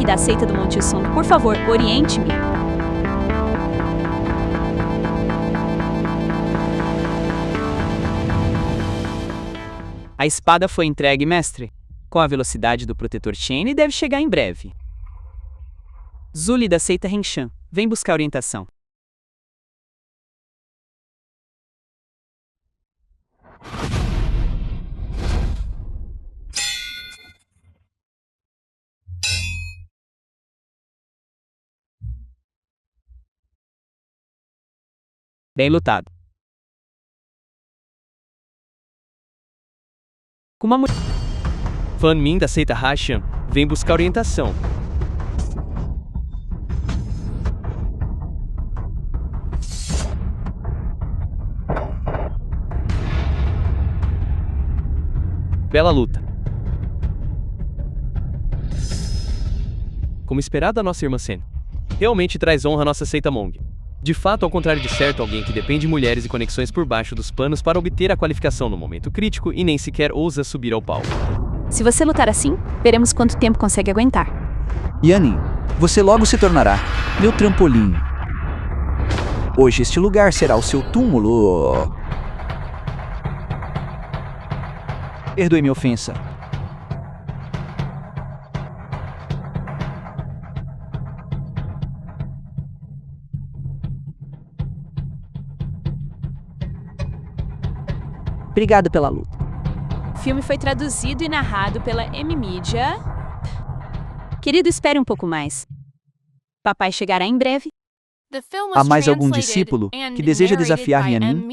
da seita do Monte Song. Por favor, oriente-me. A espada foi entregue, mestre. Com a velocidade do protetor Chain, deve chegar em breve. Zuli da seita Henshan, vem buscar orientação. Bem lutado. Com uma mulher. Fan Min da seita Hashan, vem buscar orientação. Bela luta. Como esperado, a nossa irmã Sen realmente traz honra à nossa seita Mong. De fato, ao contrário de certo alguém que depende de mulheres e conexões por baixo dos panos para obter a qualificação no momento crítico e nem sequer ousa subir ao palco. Se você lutar assim, veremos quanto tempo consegue aguentar. Yanin, você logo se tornará meu trampolim. Hoje este lugar será o seu túmulo. Perdoe minha ofensa. Obrigado pela luta. O filme foi traduzido e narrado pela M-Media. Querido, espere um pouco mais. Papai chegará em breve. Há mais algum discípulo que deseja desafiar Yanin?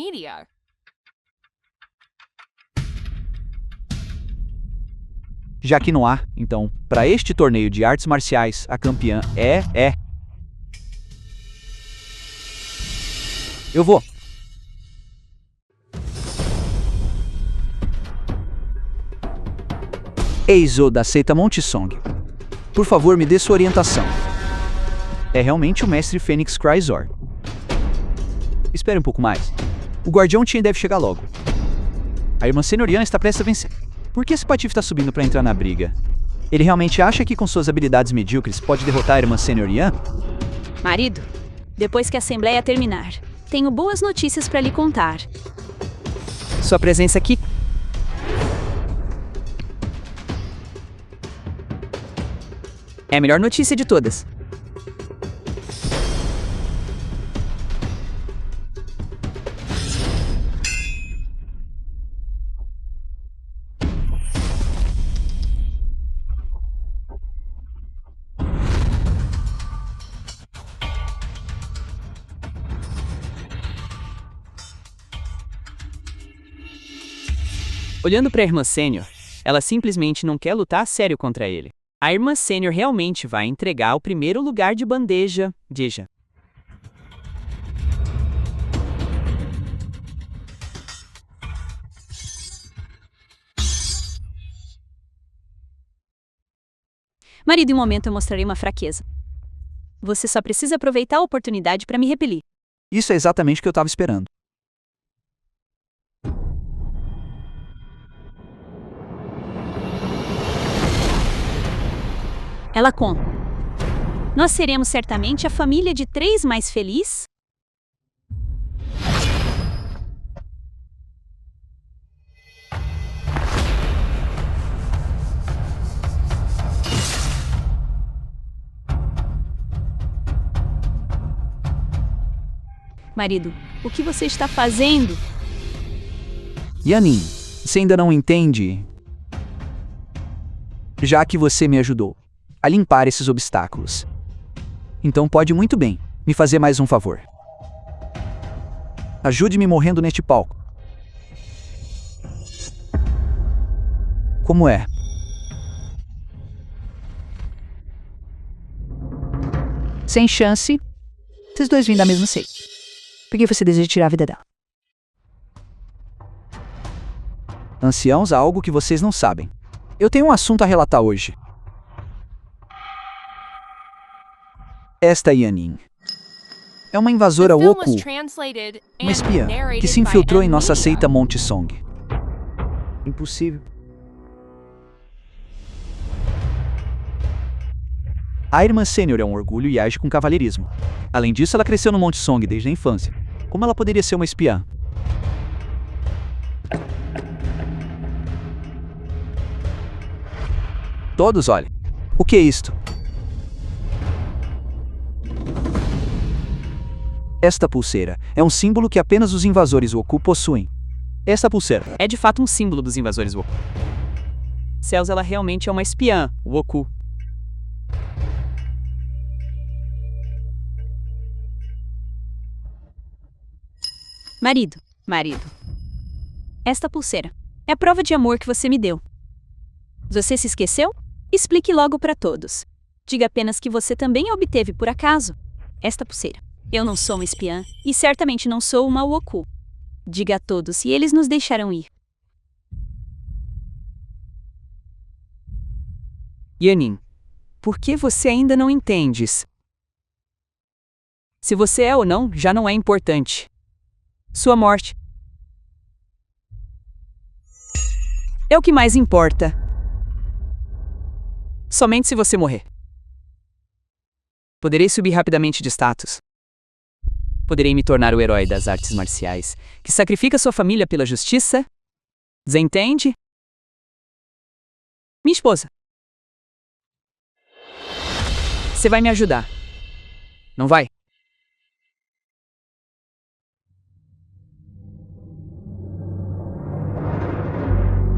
Já que não há, então, para este torneio de artes marciais, a campeã é... Eu vou. Eizo da seita Monte Song. Por favor, me dê sua orientação. É realmente o mestre Fênix Cryzor. Espere um pouco mais. O guardião Tien deve chegar logo. A irmã Senhorian está prestes a vencer. Por que esse patife está subindo para entrar na briga? Ele realmente acha que com suas habilidades medíocres pode derrotar a irmã Senhorian? Marido, depois que a assembleia terminar, tenho boas notícias para lhe contar. Sua presença aqui. É a melhor notícia de todas. Olhando para a irmã Sênior, ela simplesmente não quer lutar a sério contra ele. A irmã Sênior realmente vai entregar o primeiro lugar de bandeja, Deja. Marido, em um momento eu mostrarei uma fraqueza. Você só precisa aproveitar a oportunidade para me repelir. Isso é exatamente o que eu estava esperando. Ela conta. Nós seremos certamente a família de 3 mais feliz? Marido, o que você está fazendo? Yanin, você ainda não entende? Já que você me ajudou a limpar esses obstáculos, então pode muito bem me fazer mais um favor. Ajude-me morrendo neste palco. Como é? Sem chance. Vocês dois vêm da mesma seita. Por que você deseja tirar a vida dela? Anciãos, há algo que vocês não sabem. Eu tenho um assunto a relatar hoje. Esta Yanin é uma invasora ocu, uma espiã que se infiltrou em nossa seita Monte Song. Impossível. A irmã sênior é um orgulho e age com cavalheirismo. Além disso, ela cresceu no Monte Song desde a infância. Como ela poderia ser uma espiã? Todos olhem. O que é isto? Esta pulseira é um símbolo que apenas os invasores Woku possuem. Esta pulseira É de fato um símbolo dos invasores Woku. Céus, ela realmente é uma espiã, Woku. Marido. Esta pulseira é a prova de amor que você me deu. Você se esqueceu? Explique logo para todos. Diga apenas que você também a obteve por acaso. Esta pulseira. Eu não sou uma espiã e certamente não sou uma Woku. Diga a todos se eles nos deixarão ir. Yanin, por que você ainda não entendes? Se você é ou não, já não é importante. Sua morte é o que mais importa. Somente se você morrer. Poderei subir rapidamente de status. Poderei me tornar o herói das artes marciais, que sacrifica sua família pela justiça. Desentende? Minha esposa. Você vai me ajudar. Não vai?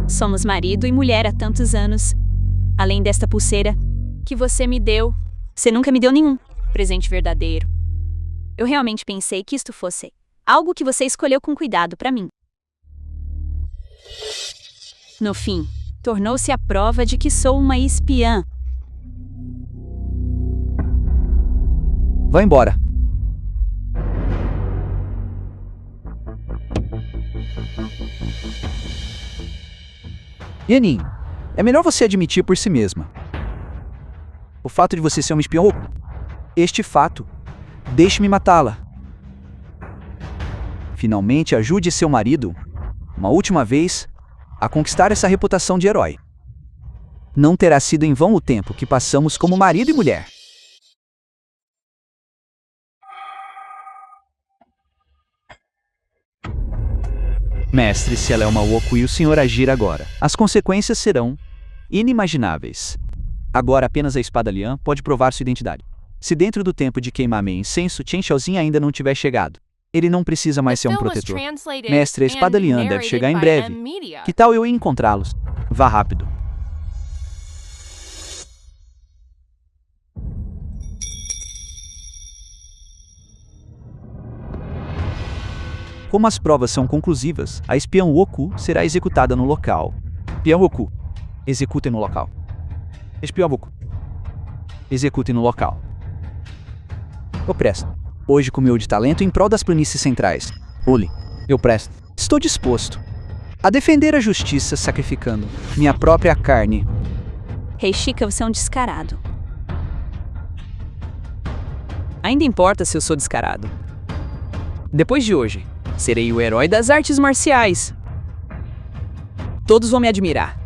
Somos marido e mulher há tantos anos. Além desta pulseira que você me deu, você nunca me deu nenhum presente verdadeiro. Eu realmente pensei que isto fosse algo que você escolheu com cuidado para mim. No fim, tornou-se a prova de que sou uma espiã. Vá embora. Yanin, é melhor você admitir por si mesma. O fato de você ser uma espiã Woku. Este fato, deixe-me matá-la. Finalmente ajude seu marido, uma última vez, a conquistar essa reputação de herói. Não terá sido em vão o tempo que passamos como marido e mulher. Mestre, se ela é uma Woku e o senhor agir agora, as consequências serão inimagináveis. Agora apenas a espada Lian pode provar sua identidade. Se dentro do tempo de queimar incenso Chen Xiaoxin ainda não tiver chegado, ele não precisa mais ser um protetor. Mestre, a espada Lian deve chegar em breve. Que tal eu ir encontrá-los? Vá rápido. Como as provas são conclusivas, a espiã Woku será executada no local. Espiã Woku, executem no local. Espiã Woku, executem no local. Eu presto. Hoje comeu de talento em prol das planícies centrais. Uli, eu presto. Estou disposto a defender a justiça sacrificando minha própria carne. Rei Shika, você é um descarado. Ainda importa se eu sou descarado. Depois de hoje, serei o herói das artes marciais. Todos vão me admirar.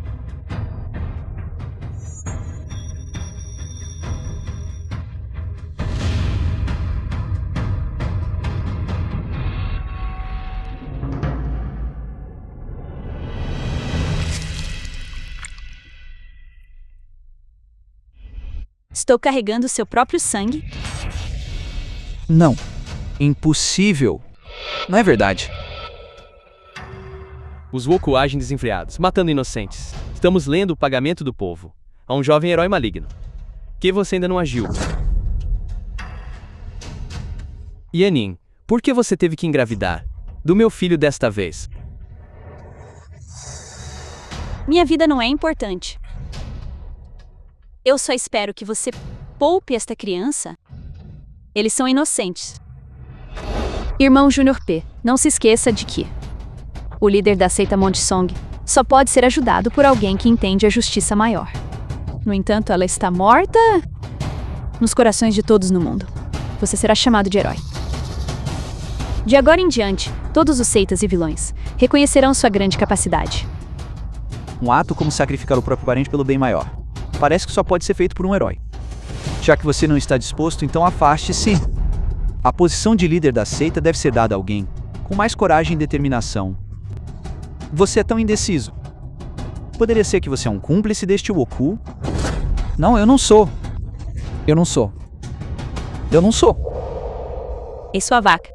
Estou carregando seu próprio sangue? Não. Impossível. Não é verdade. Os Woku agem desenfreados, matando inocentes. Estamos lendo o pagamento do povo a um jovem herói maligno. Que você ainda não agiu. Yanin, por que você teve que engravidar do meu filho desta vez? Minha vida não é importante. Eu só espero que você poupe esta criança. Eles são inocentes. Irmão Júnior P, não se esqueça de que o líder da seita Monte Song só pode ser ajudado por alguém que entende a justiça maior. No entanto, ela está morta nos corações de todos no mundo. Você será chamado de herói. De agora em diante, todos os seitas e vilões reconhecerão sua grande capacidade. Um ato como sacrificar o próprio parente pelo bem maior. Parece que só pode ser feito por um herói. Já que você não está disposto, então afaste-se. A posição de líder da seita deve ser dada a alguém com mais coragem e determinação. Você é tão indeciso. Poderia ser que você é um cúmplice deste Woku? Não, eu não sou. Eu não sou. Eu não sou. Ei, sua vaca.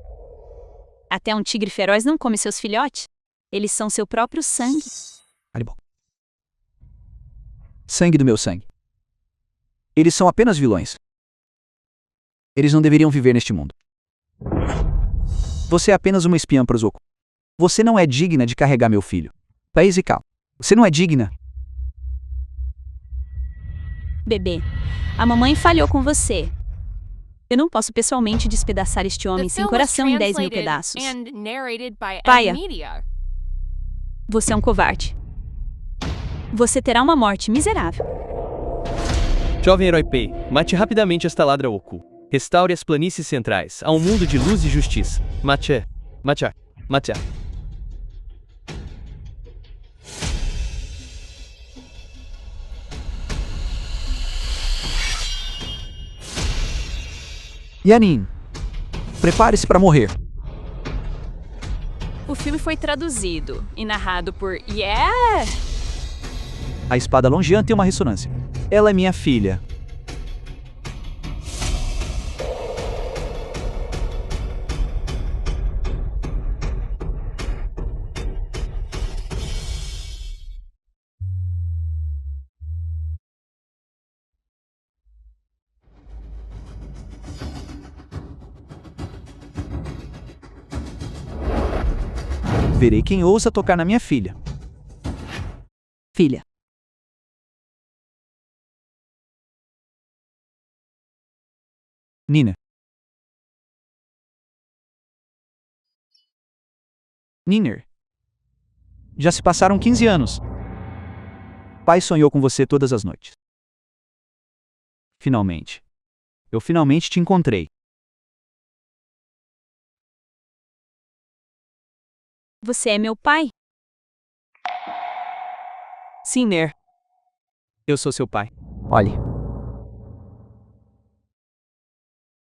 Até um tigre feroz não come seus filhotes. Eles são seu próprio sangue. Alibó. Sangue do meu sangue. Eles são apenas vilões. Eles não deveriam viver neste mundo. Você é apenas uma espiã para os Woku. Você não é digna de carregar meu filho. País e cal. Você não é digna. Bebê, a mamãe falhou com você. Eu não posso pessoalmente despedaçar este homem sem coração em 10 mil pedaços. Paia, você é um covarde. Você terá uma morte miserável. Jovem herói Pei, mate rapidamente esta ladra Woku. Restaure as planícies centrais a um mundo de luz e justiça. Mate. Mate. Mate. Yanin, prepare-se para morrer. O filme foi traduzido e narrado por A espada Longian tem uma ressonância. Ela é minha filha. Verei quem ousa tocar na minha filha. Filha. Nina. Niner. Já se passaram 15 anos. Pai sonhou com você todas as noites. Finalmente. Eu finalmente te encontrei. Você é meu pai? Sim, Ner. Eu sou seu pai. Olhe.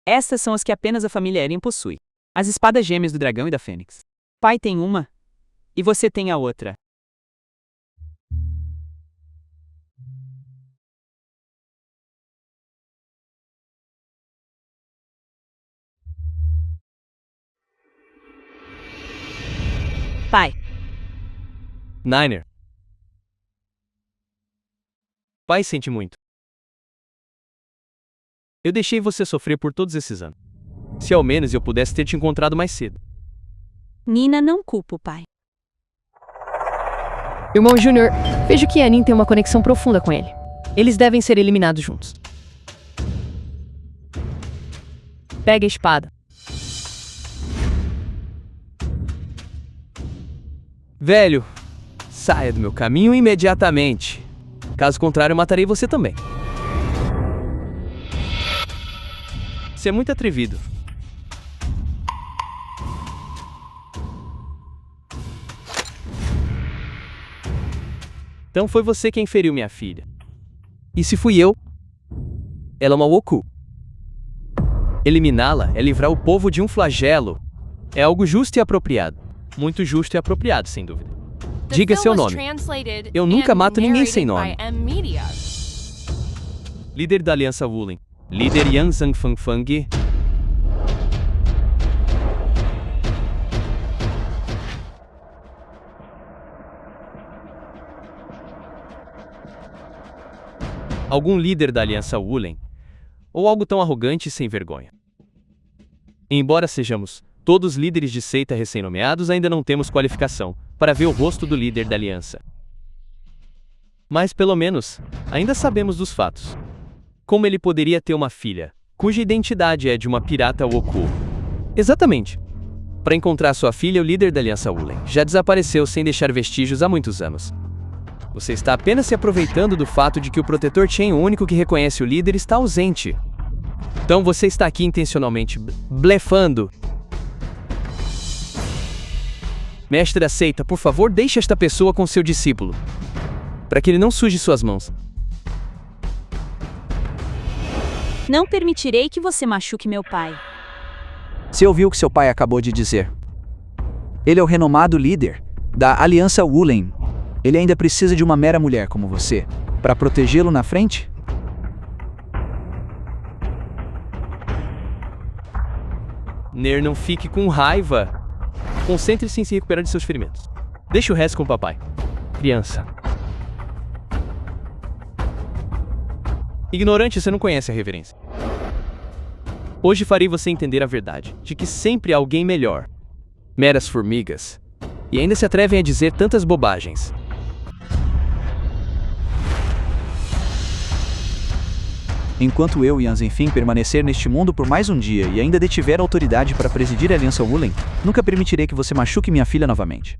Estas são as que apenas a família Eren possui. As espadas gêmeas do dragão e da fênix. Pai tem uma, e você tem a outra. Pai, Niner. Pai sente muito. Eu deixei você sofrer por todos esses anos. Se ao menos eu pudesse ter te encontrado mais cedo. Nina não culpa o pai. Irmão Júnior, vejo que Yanin tem uma conexão profunda com ele. Eles devem ser eliminados juntos. Pega a espada. Velho, saia do meu caminho imediatamente. Caso contrário, eu matarei você também. Você é muito atrevido. Então foi você quem feriu minha filha. E se fui eu? Ela é uma Woku. Eliminá-la é livrar o povo de um flagelo. É algo justo e apropriado. Muito justo e apropriado, sem dúvida. Diga seu nome. Eu nunca mato ninguém sem nome. Líder da Aliança Woolen. Líder Yan Zhangfangfang. Algum líder da Aliança Woolen. Ou algo tão arrogante e sem vergonha. Embora sejamos todos líderes de seita recém-nomeados, ainda não temos qualificação para ver o rosto do líder da aliança. Mas pelo menos, ainda sabemos dos fatos. Como ele poderia ter uma filha, cuja identidade é de uma pirata Woku? Exatamente. Para encontrar sua filha, o líder da Aliança Woolen já desapareceu sem deixar vestígios há muitos anos. Você está apenas se aproveitando do fato de que o Protetor Chen, o único que reconhece o líder, está ausente. Então você está aqui intencionalmente blefando. Mestre da seita, por favor, deixe esta pessoa com seu discípulo, para que ele não suje suas mãos. Não permitirei que você machuque meu pai. Você ouviu o que seu pai acabou de dizer? Ele é o renomado líder da Aliança Woolen. Ele ainda precisa de uma mera mulher como você para protegê-lo na frente? Ner, não fique com raiva. Concentre-se em se recuperar de seus ferimentos. Deixe o resto com o papai. Criança. Ignorante, você não conhece a reverência. Hoje farei você entender a verdade, de que sempre há alguém melhor. Meras formigas. E ainda se atrevem a dizer tantas bobagens. Enquanto eu e Anzenfin permanecer neste mundo por mais um dia e ainda detiver autoridade para presidir a Aliança Woolen, nunca permitirei que você machuque minha filha novamente.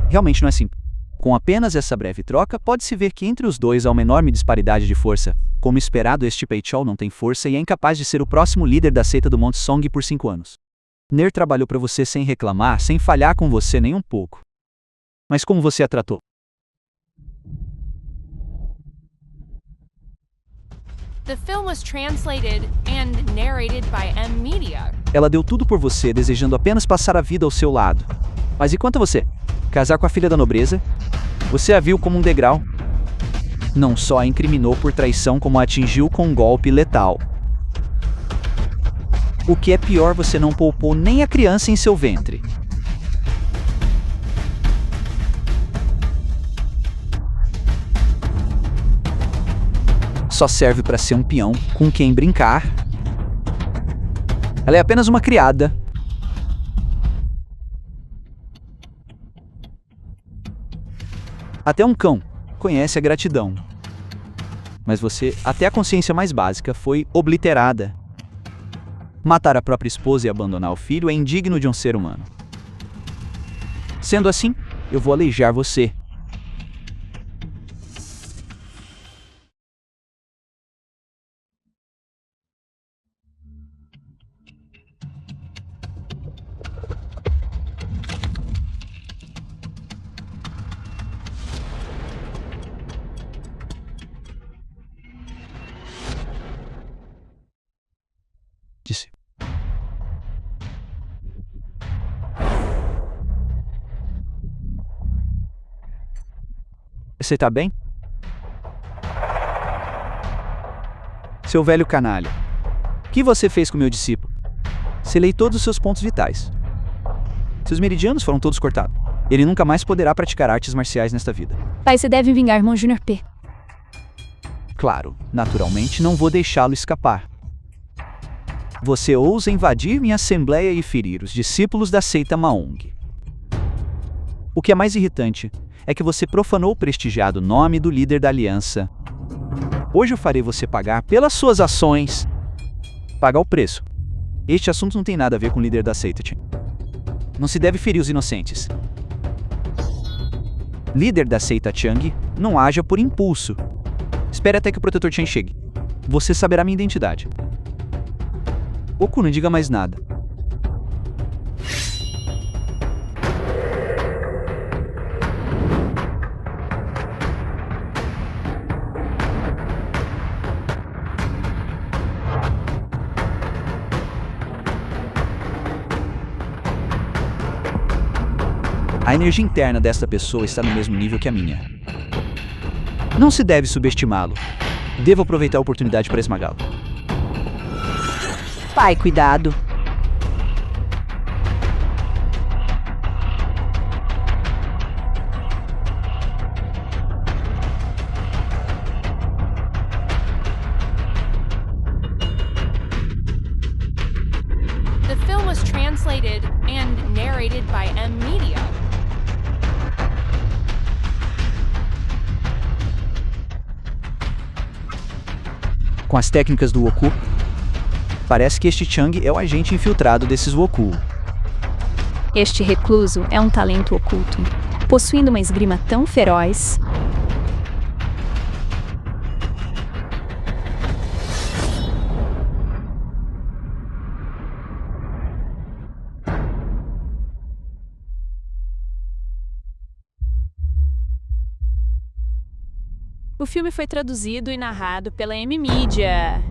Realmente não é simples. Com apenas essa breve troca, pode-se ver que entre os dois há uma enorme disparidade de força. Como esperado, este Peichol não tem força e é incapaz de ser o próximo líder da seita do Monte Song por 5 anos. Ner trabalhou para você sem reclamar, sem falhar com você nem um pouco. Mas como você a tratou? The film was translated and narrated by M Media. Ela deu tudo por você, desejando apenas passar a vida ao seu lado. Mas e quanto a você? Casar com a filha da nobreza? Você a viu como um degrau? Não só a incriminou por traição, como a atingiu com um golpe letal. O que é pior, você não poupou nem a criança em seu ventre. Só serve para ser um peão com quem brincar. Ela é apenas uma criada. Até um cão conhece a gratidão. Mas você, até a consciência mais básica, foi obliterada. Matar a própria esposa e abandonar o filho é indigno de um ser humano. Sendo assim, eu vou aleijar você. Disse. Você tá bem? Seu velho canalha. O que você fez com meu discípulo? Selei todos os seus pontos vitais. Seus meridianos foram todos cortados. Ele nunca mais poderá praticar artes marciais nesta vida. Pai, você deve vingar irmão Júnior P. Claro, naturalmente não vou deixá-lo escapar. Você ousa invadir minha assembleia e ferir os discípulos da seita Maong. O que é mais irritante é que você profanou o prestigiado nome do líder da aliança. Hoje eu farei você pagar pelas suas ações. Pagar o preço. Este assunto não tem nada a ver com o líder da seita, Chen. Não se deve ferir os inocentes. Líder da seita Chang, não haja por impulso. Espere até que o protetor Chen chegue. Você saberá minha identidade. Oku, não diga mais nada. A energia interna desta pessoa está no mesmo nível que a minha. Não se deve subestimá-lo. Devo aproveitar a oportunidade para esmagá-lo. Pai, cuidado. The film was translated and narrated by M Media. Com as técnicas do Woku, parece que este Chang é o agente infiltrado desses Woku. Este recluso é um talento oculto, possuindo uma esgrima tão feroz. O filme foi traduzido e narrado pela M-Media.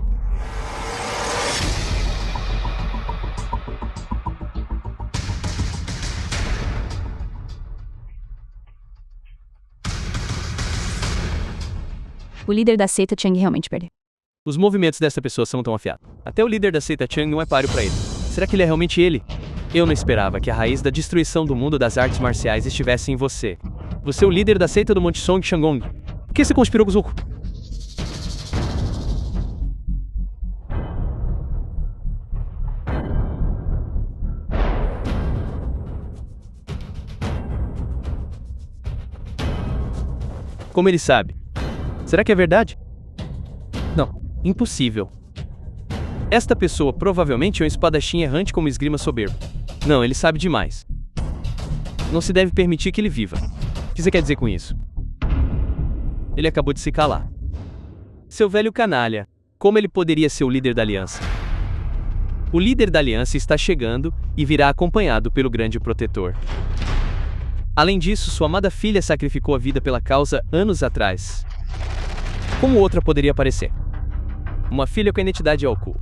O líder da seita Chang realmente perdeu. Os movimentos dessa pessoa são tão afiados. Até o líder da seita Chang não é páreo pra ele. Será que ele é realmente ele? Eu não esperava que a raiz da destruição do mundo das artes marciais estivesse em você. Você é o líder da seita do Monte Song Shanggong. Por que você conspirou com os Wokou? Como ele sabe? Será que é verdade? Não, impossível. Esta pessoa provavelmente é um espadachim errante como esgrima soberbo. Não, ele sabe demais. Não se deve permitir que ele viva. O que você quer dizer com isso? Ele acabou de se calar. Seu velho canalha, como ele poderia ser o líder da aliança? O líder da aliança está chegando e virá acompanhado pelo grande protetor. Além disso, sua amada filha sacrificou a vida pela causa anos atrás. Como outra poderia aparecer? Uma filha com a identidade Wokou.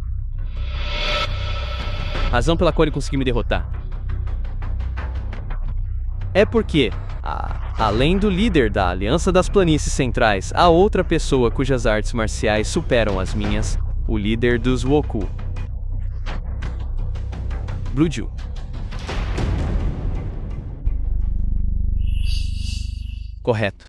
Razão pela qual ele conseguiu me derrotar. É porque, além do líder da Aliança das Planícies Centrais, há outra pessoa cujas artes marciais superam as minhas, o líder dos Wokou. Blue Ju. Correto.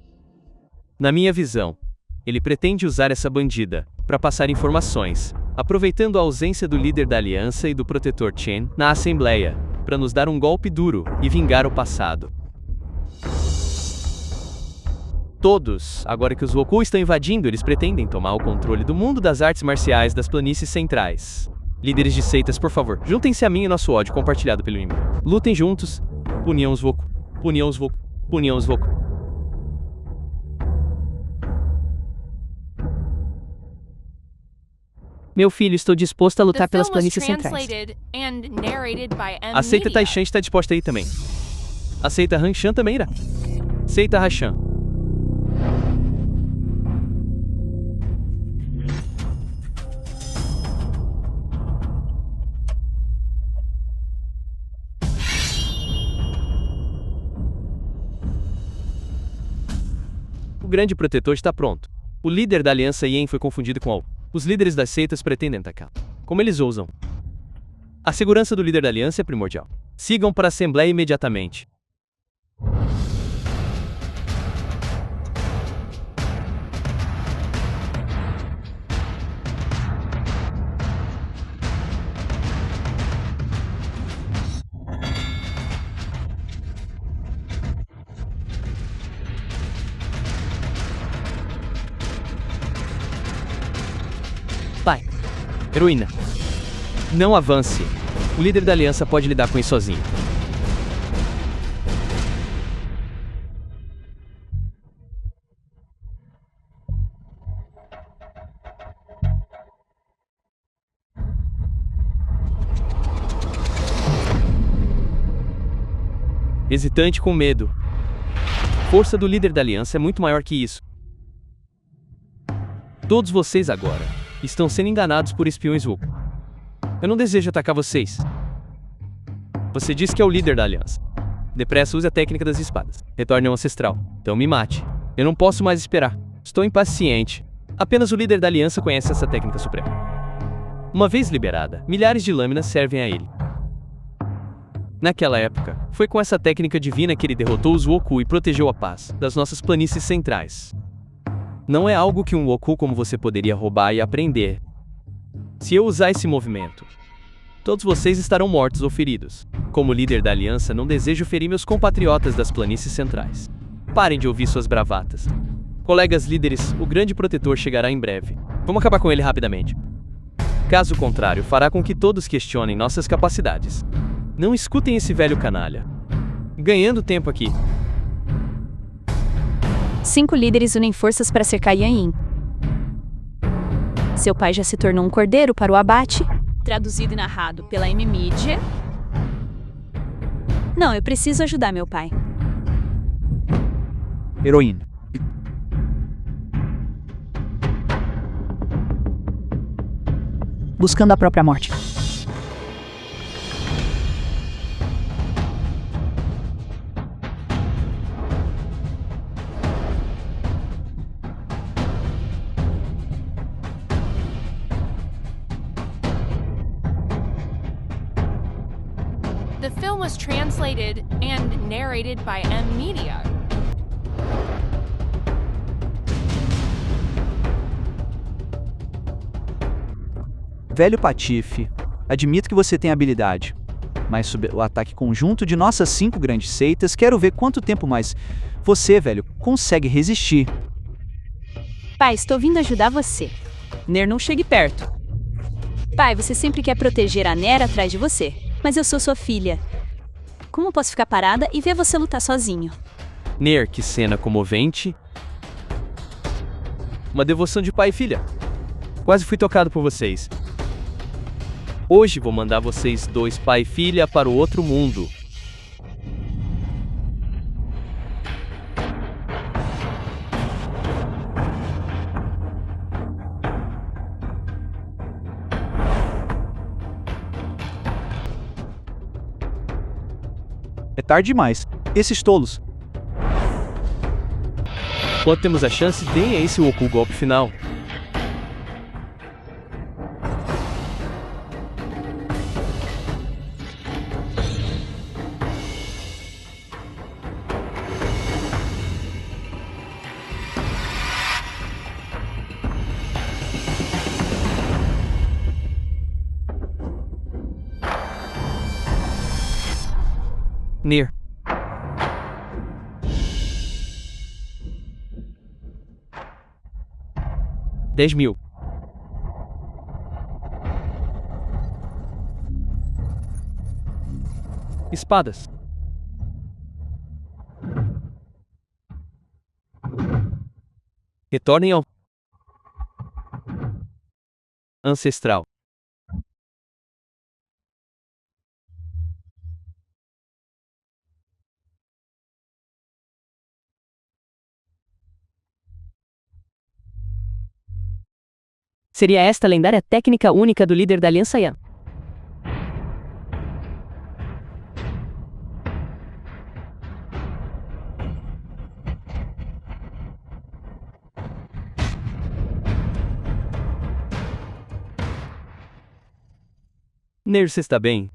Na minha visão, ele pretende usar essa bandida para passar informações, aproveitando a ausência do líder da aliança e do protetor Chen na Assembleia, para nos dar um golpe duro e vingar o passado. Todos, agora que os Wokou estão invadindo, eles pretendem tomar o controle do mundo das artes marciais das planícies centrais. Líderes de seitas, por favor, juntem-se a mim e nosso ódio compartilhado pelo inimigo. Lutem juntos. Puniam os Wokou. Puniam os Wokou. Puniam os Wokou. Meu filho, estou disposto a The lutar pelas film was planícies centrais. translated and narrated by A seita M-Media. Taishan está disposta aí também. A seita Hanshan também irá. Seita Hashan. O grande protetor está pronto. O líder da aliança Yen foi confundido com Ao. Os líderes das seitas pretendem atacar. Como eles ousam? A segurança do líder da aliança é primordial. Sigam para a Assembleia imediatamente. Pai. Heroína. Não avance. O líder da aliança pode lidar com isso sozinho. Hesitante com medo. A força do líder da aliança é muito maior que isso. Todos vocês agora estão sendo enganados por espiões Wokou. Eu não desejo atacar vocês. Você disse que é o líder da aliança. Depressa use a técnica das espadas. Retorne ao ancestral. Então me mate. Eu não posso mais esperar. Estou impaciente. Apenas o líder da aliança conhece essa técnica suprema. Uma vez liberada, milhares de lâminas servem a ele. Naquela época, foi com essa técnica divina que ele derrotou os Wokou e protegeu a paz das nossas planícies centrais. Não é algo que um Wokou como você poderia roubar e aprender. Se eu usar esse movimento, todos vocês estarão mortos ou feridos. Como líder da aliança, não desejo ferir meus compatriotas das planícies centrais. Parem de ouvir suas bravatas. Colegas líderes, o grande protetor chegará em breve. Vamos acabar com ele rapidamente. Caso contrário, fará com que todos questionem nossas capacidades. Não escutem esse velho canalha. Ganhando tempo aqui. 5 líderes unem forças para cercar Yan Yin. Seu pai já se tornou um cordeiro para o abate. Traduzido e narrado pela M-Media. Não, eu preciso ajudar meu pai. Heroína. buscando a própria morte. The film was translated and narrated by M Media. Velho Patife, admito que você tem habilidade. Mas sob o ataque conjunto de nossas 5 grandes seitas, quero ver quanto tempo mais você, velho, consegue resistir. Pai, estou vindo ajudar você. Ner, não chegue perto. Pai, você sempre quer proteger a Ner atrás de você. Mas eu sou sua filha. Como posso ficar parada e ver você lutar sozinho? Ner, que cena comovente. Uma devoção de pai e filha. Quase fui tocado por vocês. Hoje vou mandar vocês dois, pai e filha, para o outro mundo. É tarde demais. Esses tolos. Quando temos a chance, deem a esse Woku o golpe final. Ner. $10.000. Espadas. Retornem ao ancestral. Seria esta a lendária técnica única do líder da Aliança Yan. Ner, você está bem?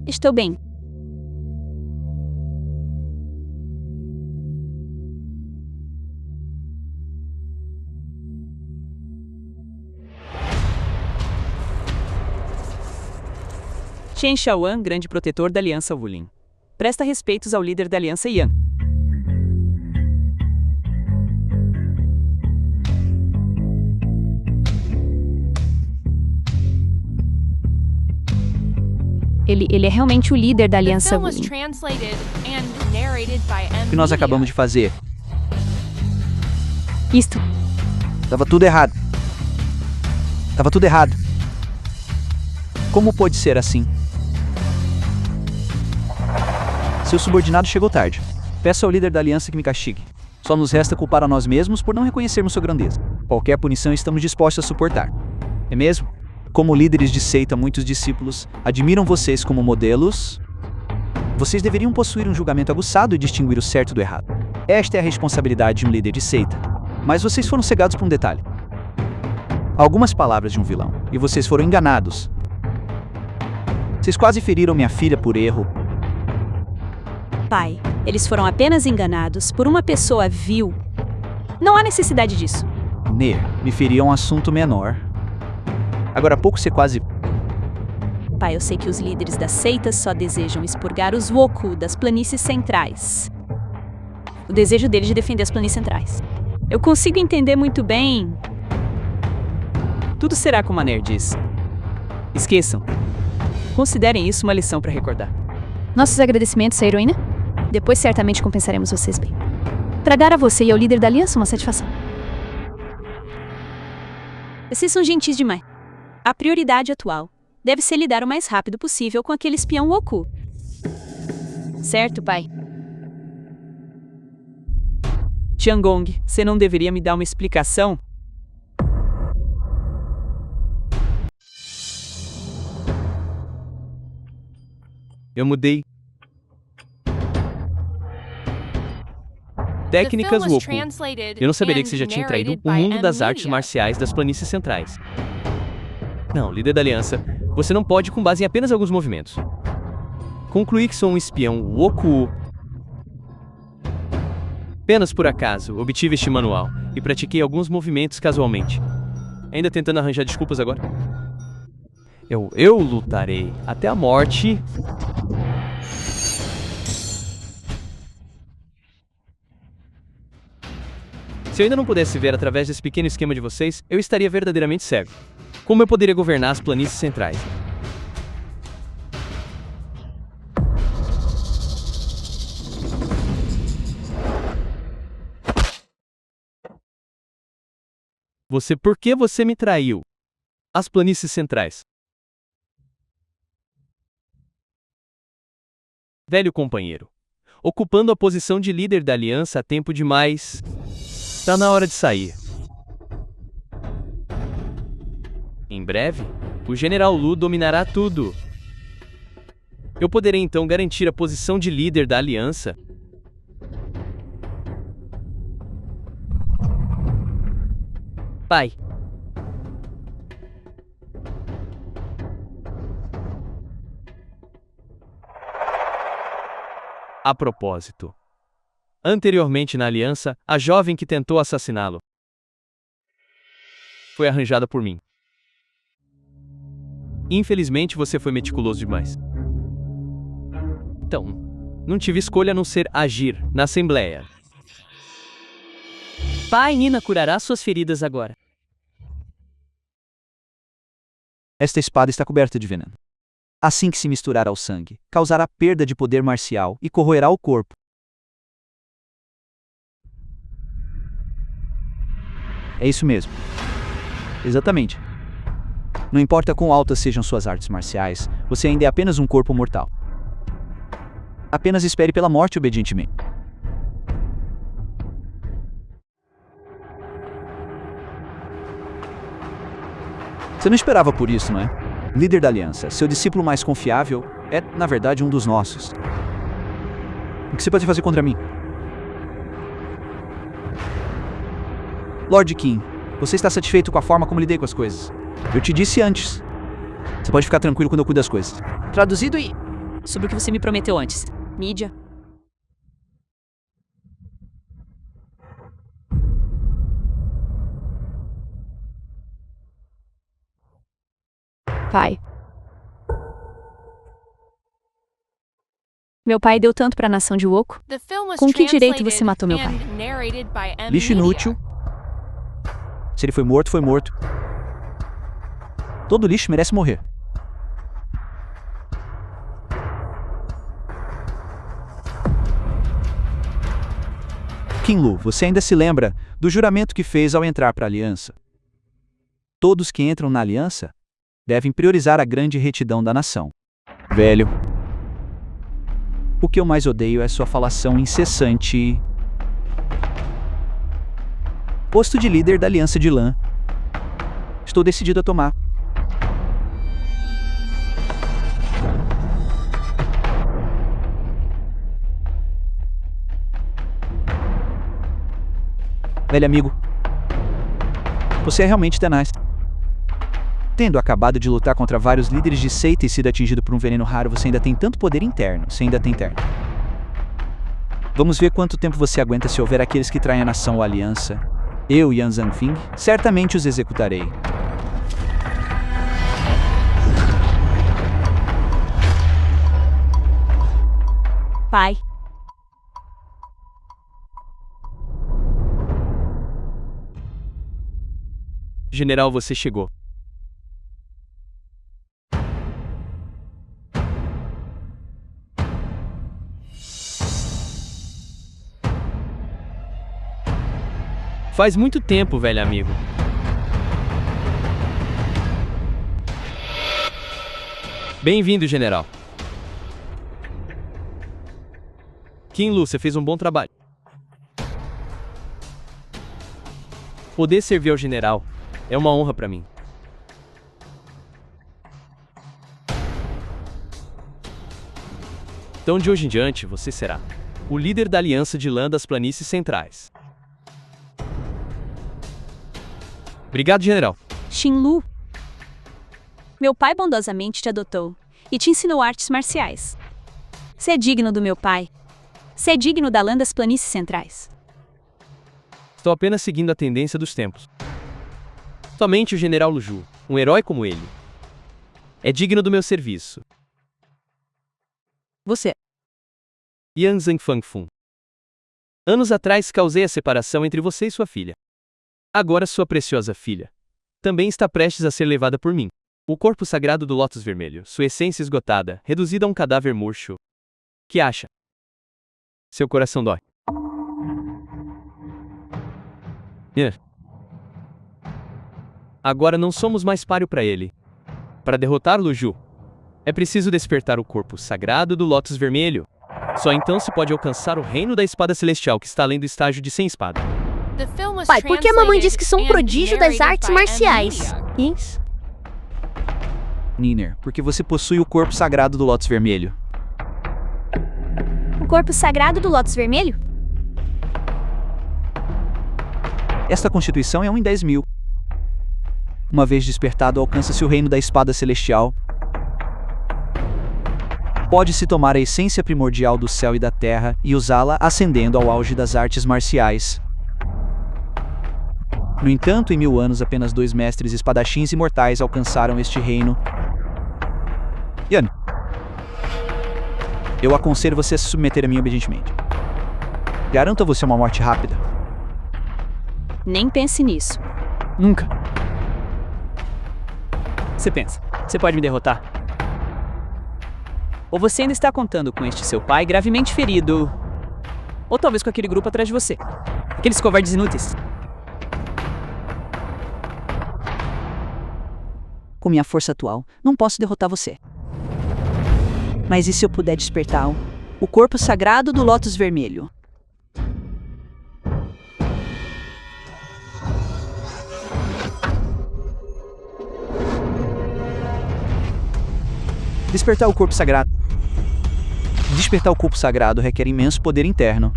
Estou bem. Chen Shaoan, grande protetor da Aliança Wulin. Presta respeitos ao líder da Aliança Yan. Ele é realmente o líder da The Aliança film was Wulin. translated and narrated by M O que nós Media. acabamos de fazer? Isto. Tava tudo errado. Tava tudo errado. Como pôde ser assim? Seu subordinado chegou tarde. Peço ao líder da aliança que me castigue. Só nos resta culpar a nós mesmos por não reconhecermos sua grandeza. Qualquer punição estamos dispostos a suportar. É mesmo? Como líderes de seita, muitos discípulos admiram vocês como modelos. Vocês deveriam possuir um julgamento aguçado e distinguir o certo do errado. Esta é a responsabilidade de um líder de seita. Mas vocês foram cegados por um detalhe. Algumas palavras de um vilão, e vocês foram enganados. Vocês quase feriram minha filha por erro. Pai, eles foram apenas enganados por uma pessoa vil. Não há necessidade disso. Ner, me feriu um assunto menor. Agora há pouco você quase... Pai, eu sei que os líderes das seitas só desejam expurgar os Woku das planícies centrais. O desejo deles de defender as planícies centrais. Eu consigo entender muito bem. Tudo será como a Ner diz. Esqueçam. Considerem isso uma lição para recordar. Nossos agradecimentos à heroína. Depois certamente compensaremos vocês bem. Tragar a você e ao líder da aliança uma satisfação. Vocês são gentis demais. A prioridade atual deve ser lidar o mais rápido possível com aquele espião Woku. Certo, pai? Tiangong, você não deveria me dar uma explicação? Eu mudei. The Técnicas film was Woku. translated Eu não saberia que and você já tinha traído narrated o by mundo das M artes Media. marciais das planícies centrais. Não, líder da aliança, você não pode com base em apenas alguns movimentos. Concluí que sou um espião Woku. Apenas por acaso, obtive este manual e pratiquei alguns movimentos casualmente. Ainda tentando arranjar desculpas agora? Eu lutarei até a morte. Se eu ainda não pudesse ver através desse pequeno esquema de vocês, eu estaria verdadeiramente cego. Como eu poderia governar as planícies centrais? Por que você me traiu? As planícies centrais. Velho companheiro. Ocupando a posição de líder da aliança há tempo demais. Tá na hora de sair. Em breve, o General Lu dominará tudo. Eu poderei então garantir a posição de líder da aliança. Pai. A propósito. Anteriormente na aliança, a jovem que tentou assassiná-lo foi arranjada por mim. Infelizmente você foi meticuloso demais. Então, não tive escolha a não ser agir na Assembleia. Pai, Nina curará suas feridas agora. Esta espada está coberta de veneno. Assim que se misturar ao sangue, causará perda de poder marcial e corroerá o corpo. É isso mesmo. Exatamente. Não importa quão altas sejam suas artes marciais, você ainda é apenas um corpo mortal. Apenas espere pela morte obedientemente. Você não esperava por isso, não é? Líder da aliança, seu discípulo mais confiável é, na verdade, um dos nossos. O que você pode fazer contra mim? Lord Qin, você está satisfeito com a forma como lidei com as coisas? Eu te disse antes. Você pode ficar tranquilo quando eu cuido das coisas. Traduzido e... sobre o que você me prometeu antes. Mídia. Pai, Meu pai deu tanto pra nação de Woku. The film was Com que direito translated você matou meu pai? and narrated by M Lixo Media. inútil. Se ele foi morto, foi morto. Todo lixo merece morrer. Qin Lu, você ainda se lembra do juramento que fez ao entrar para a aliança? Todos que entram na aliança devem priorizar a grande retidão da nação. Velho, o que eu mais odeio é sua falação incessante. Posto de líder da aliança de lã. Estou decidido a tomar. Velho amigo, você é realmente tenaz. Tendo acabado de lutar contra vários líderes de seita e sido atingido por um veneno raro, você ainda tem tanto poder interno. Você ainda tem interno. Vamos ver quanto tempo você aguenta se houver aqueles que traem a nação ou a aliança. Eu, Yan Zhangfeng, certamente os executarei. Pai. General, você chegou. Faz muito tempo, velho amigo. Bem-vindo, general. Qin Lu, você fez um bom trabalho. Poder servir ao general é uma honra para mim. Então, de hoje em diante, você será o líder da Aliança de Lã das Planícies Centrais. Obrigado, general. Xinlu. Meu pai bondosamente te adotou e te ensinou artes marciais. Você é digno do meu pai. Você é digno da lã das planícies centrais. Estou apenas seguindo a tendência dos tempos. Somente o general Luju, um herói como ele, é digno do meu serviço. Você. Yan Zhangfangfun. Anos atrás causei a separação entre você e sua filha. Agora sua preciosa filha também está prestes a ser levada por mim. O corpo sagrado do lótus vermelho, sua essência esgotada, reduzida a um cadáver murcho. Que acha? Seu coração dói. Agora não somos mais páreo para ele. Para derrotar Luju, é preciso despertar o corpo sagrado do lótus vermelho. Só então se pode alcançar o reino da espada celestial que está além do estágio de sem espada. Pai, por que a mamãe diz que sou um prodígio das artes marciais? Isso. Niner, porque você possui o corpo sagrado do lótus vermelho. O corpo sagrado do lótus vermelho? Esta constituição é 1 em 10.000. Uma vez despertado, alcança-se o reino da espada celestial. Pode-se tomar a essência primordial do céu e da terra e usá-la ascendendo ao auge das artes marciais. No entanto, em 1000 anos, apenas 2 mestres espadachins imortais alcançaram este reino. Yan, eu aconselho você a se submeter a mim obedientemente. Garanto a você uma morte rápida. Nem pense nisso. Nunca. Você pensa, você pode me derrotar? Ou você ainda está contando com este seu pai gravemente ferido? Ou talvez com aquele grupo atrás de você. Aqueles covardes inúteis. Com minha força atual, não posso derrotar você. Mas e se eu puder despertar o corpo sagrado do lótus vermelho? Despertar o corpo sagrado. Despertar o corpo sagrado requer imenso poder interno.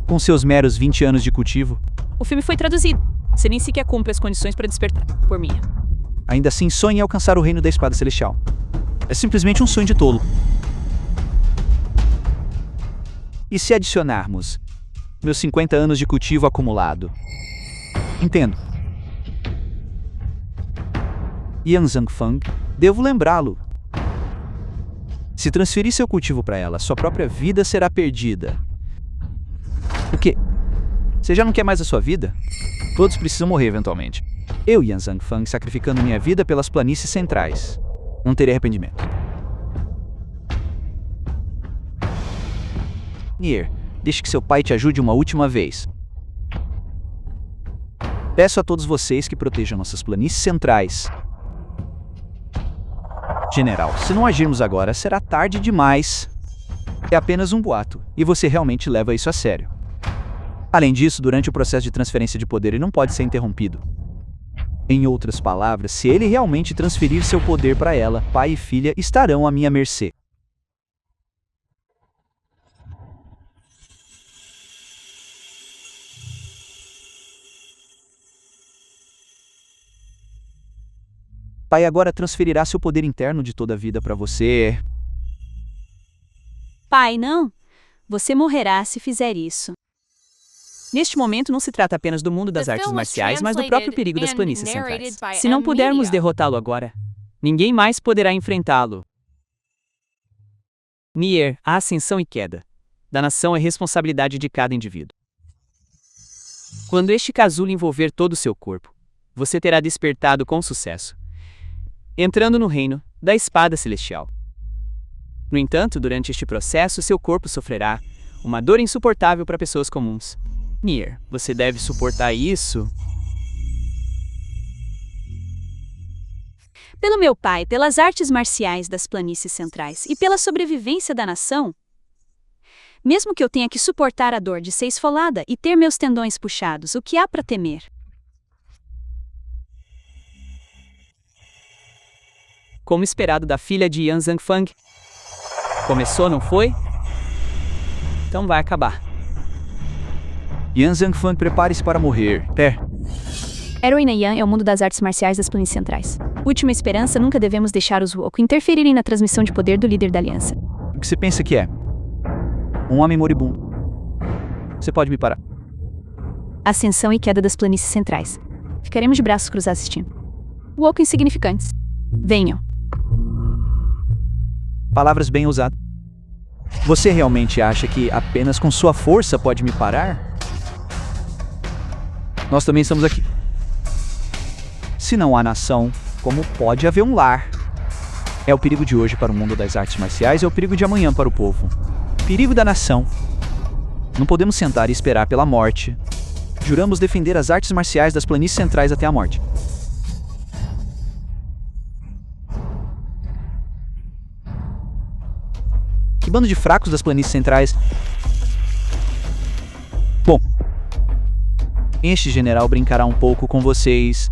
Com seus meros 20 anos de cultivo, O filme foi traduzido. Você nem sequer cumpre as condições para despertar, por mim. ainda assim sonha em alcançar o reino da espada celestial. É simplesmente um sonho de tolo. E se adicionarmos meus 50 anos de cultivo acumulado? Entendo. Yan Zhangfang, devo lembrá-lo. Se transferir seu cultivo para ela, sua própria vida será perdida. O quê? Você já não quer mais a sua vida? Todos precisam morrer eventualmente. Eu, Yan Zhangfang, sacrificando minha vida pelas planícies centrais. Não terei arrependimento. Nier, deixe que seu pai te ajude uma última vez. Peço a todos vocês que protejam nossas planícies centrais. General, se não agirmos agora, será tarde demais. É apenas um boato, e você realmente leva isso a sério. Além disso, durante o processo de transferência de poder, ele não pode ser interrompido. Em outras palavras, se ele realmente transferir seu poder para ela, pai e filha estarão à minha mercê. Pai agora transferirá seu poder interno de toda a vida para você. Pai, não. Você morrerá se fizer isso. Neste momento não se trata apenas do mundo das artes marciais, mas do próprio perigo das planícies centrais. Se não pudermos derrotá-lo agora, ninguém mais poderá enfrentá-lo. Nier, a ascensão e queda da nação é responsabilidade de cada indivíduo. Quando este casulo envolver todo o seu corpo, você terá despertado com sucesso, entrando no reino da espada celestial. No entanto, durante este processo, seu corpo sofrerá uma dor insuportável para pessoas comuns. Nier, você deve suportar isso? Pelo meu pai, pelas artes marciais das planícies centrais e pela sobrevivência da nação, mesmo que eu tenha que suportar a dor de ser esfolada e ter meus tendões puxados, o que há para temer? Como esperado da filha de Yan Zhangfang, Começou, não foi? Então vai acabar. Yan Zhangfang, prepare-se para morrer. Heroína Yan é o mundo das artes marciais das planícies centrais. Última esperança, nunca devemos deixar os Woku interferirem na transmissão de poder do líder da aliança. O que você pensa que é? Um homem moribundo. Você pode me parar. Ascensão e queda das planícies centrais. Ficaremos de braços cruzados assistindo. Woku insignificantes. Venham. Palavras bem usadas. Você realmente acha que apenas com sua força pode me parar? Nós também estamos aqui. Se não há nação, como pode haver um lar? É o perigo de hoje para o mundo das artes marciais, é o perigo de amanhã para o povo. Perigo da nação. Não podemos sentar e esperar pela morte. Juramos defender as artes marciais das planícies centrais até a morte. Que bando de fracos das planícies centrais. Bom, este general brincará um pouco com vocês.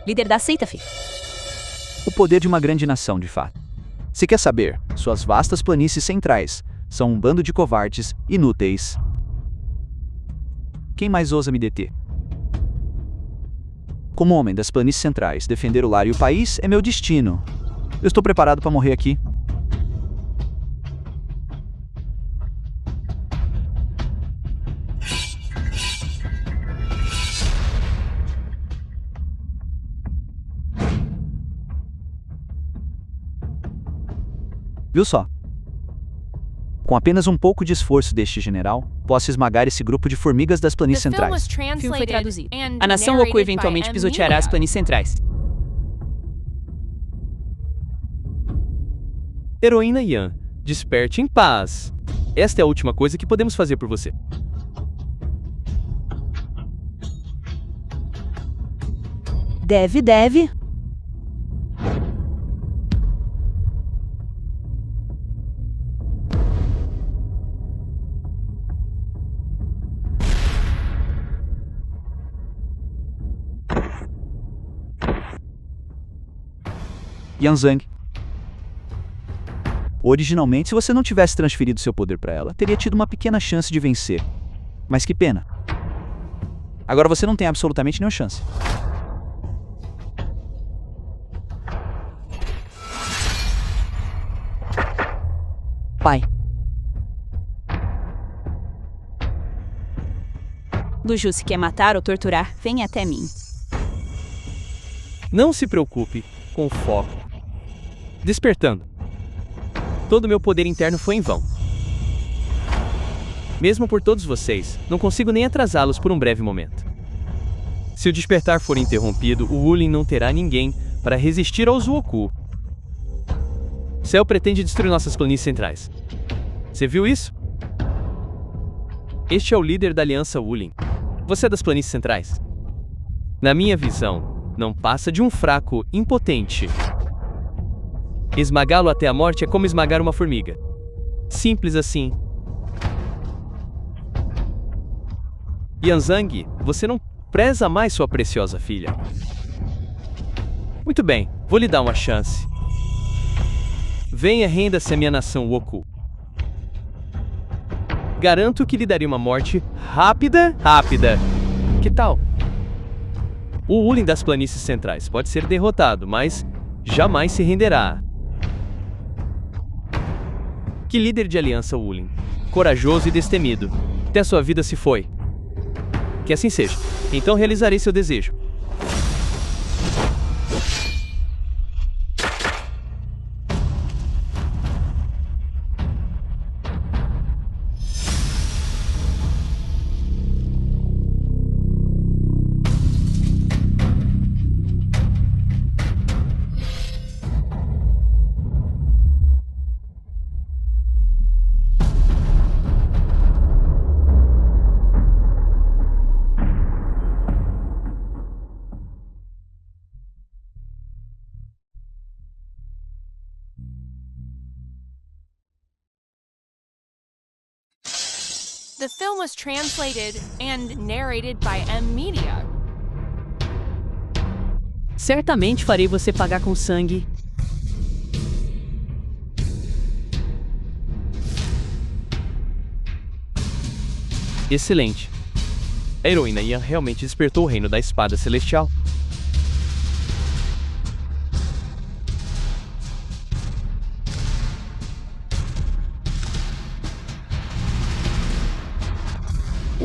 Líder da seita, filho. O poder de uma grande nação, de fato. Se quer saber, suas vastas planícies centrais são um bando de covardes inúteis. Quem mais ousa me deter? Como homem das planícies centrais, defender o lar e o país é meu destino. Eu estou preparado para morrer aqui. Viu só? Com apenas um pouco de esforço deste general, posso esmagar esse grupo de formigas das planícies centrais. O filme foi traduzido. A nação Woku eventualmente pisoteará as planícies centrais. Heroína Yan, desperte em paz. Esta é a última coisa que podemos fazer por você. Deve. Yan Zhang. Originalmente, se você não tivesse transferido seu poder para ela, teria tido uma pequena chance de vencer. Mas que pena. Agora você não tem absolutamente nenhuma chance. Pai. Luju, se quer matar ou torturar, venha até mim. Não se preocupe com o foco. Despertando. Todo meu poder interno foi em vão. Mesmo por todos vocês, não consigo nem atrasá-los por um breve momento. Se o despertar for interrompido, o Wulin não terá ninguém para resistir aos Woku. Cell pretende destruir nossas planícies centrais. Você viu isso? Este é o líder da aliança Wulin. Você é das planícies centrais. Na minha visão, não passa de um fraco impotente. Esmagá-lo até a morte é como esmagar uma formiga. Simples assim. Yan Zhang, você não preza mais sua preciosa filha. Muito bem, vou lhe dar uma chance. Venha, renda-se à minha nação Woku. Garanto que lhe daria uma morte rápida. Que tal? O Wulin das planícies centrais pode ser derrotado, mas jamais se renderá. Que líder de aliança Wulin, corajoso e destemido. Até sua vida se foi. Que assim seja. Então realizarei seu desejo. The film was translated and narrated by M Media. Certamente farei você pagar com sangue. Excelente. A heroína Ian realmente despertou o reino da espada celestial.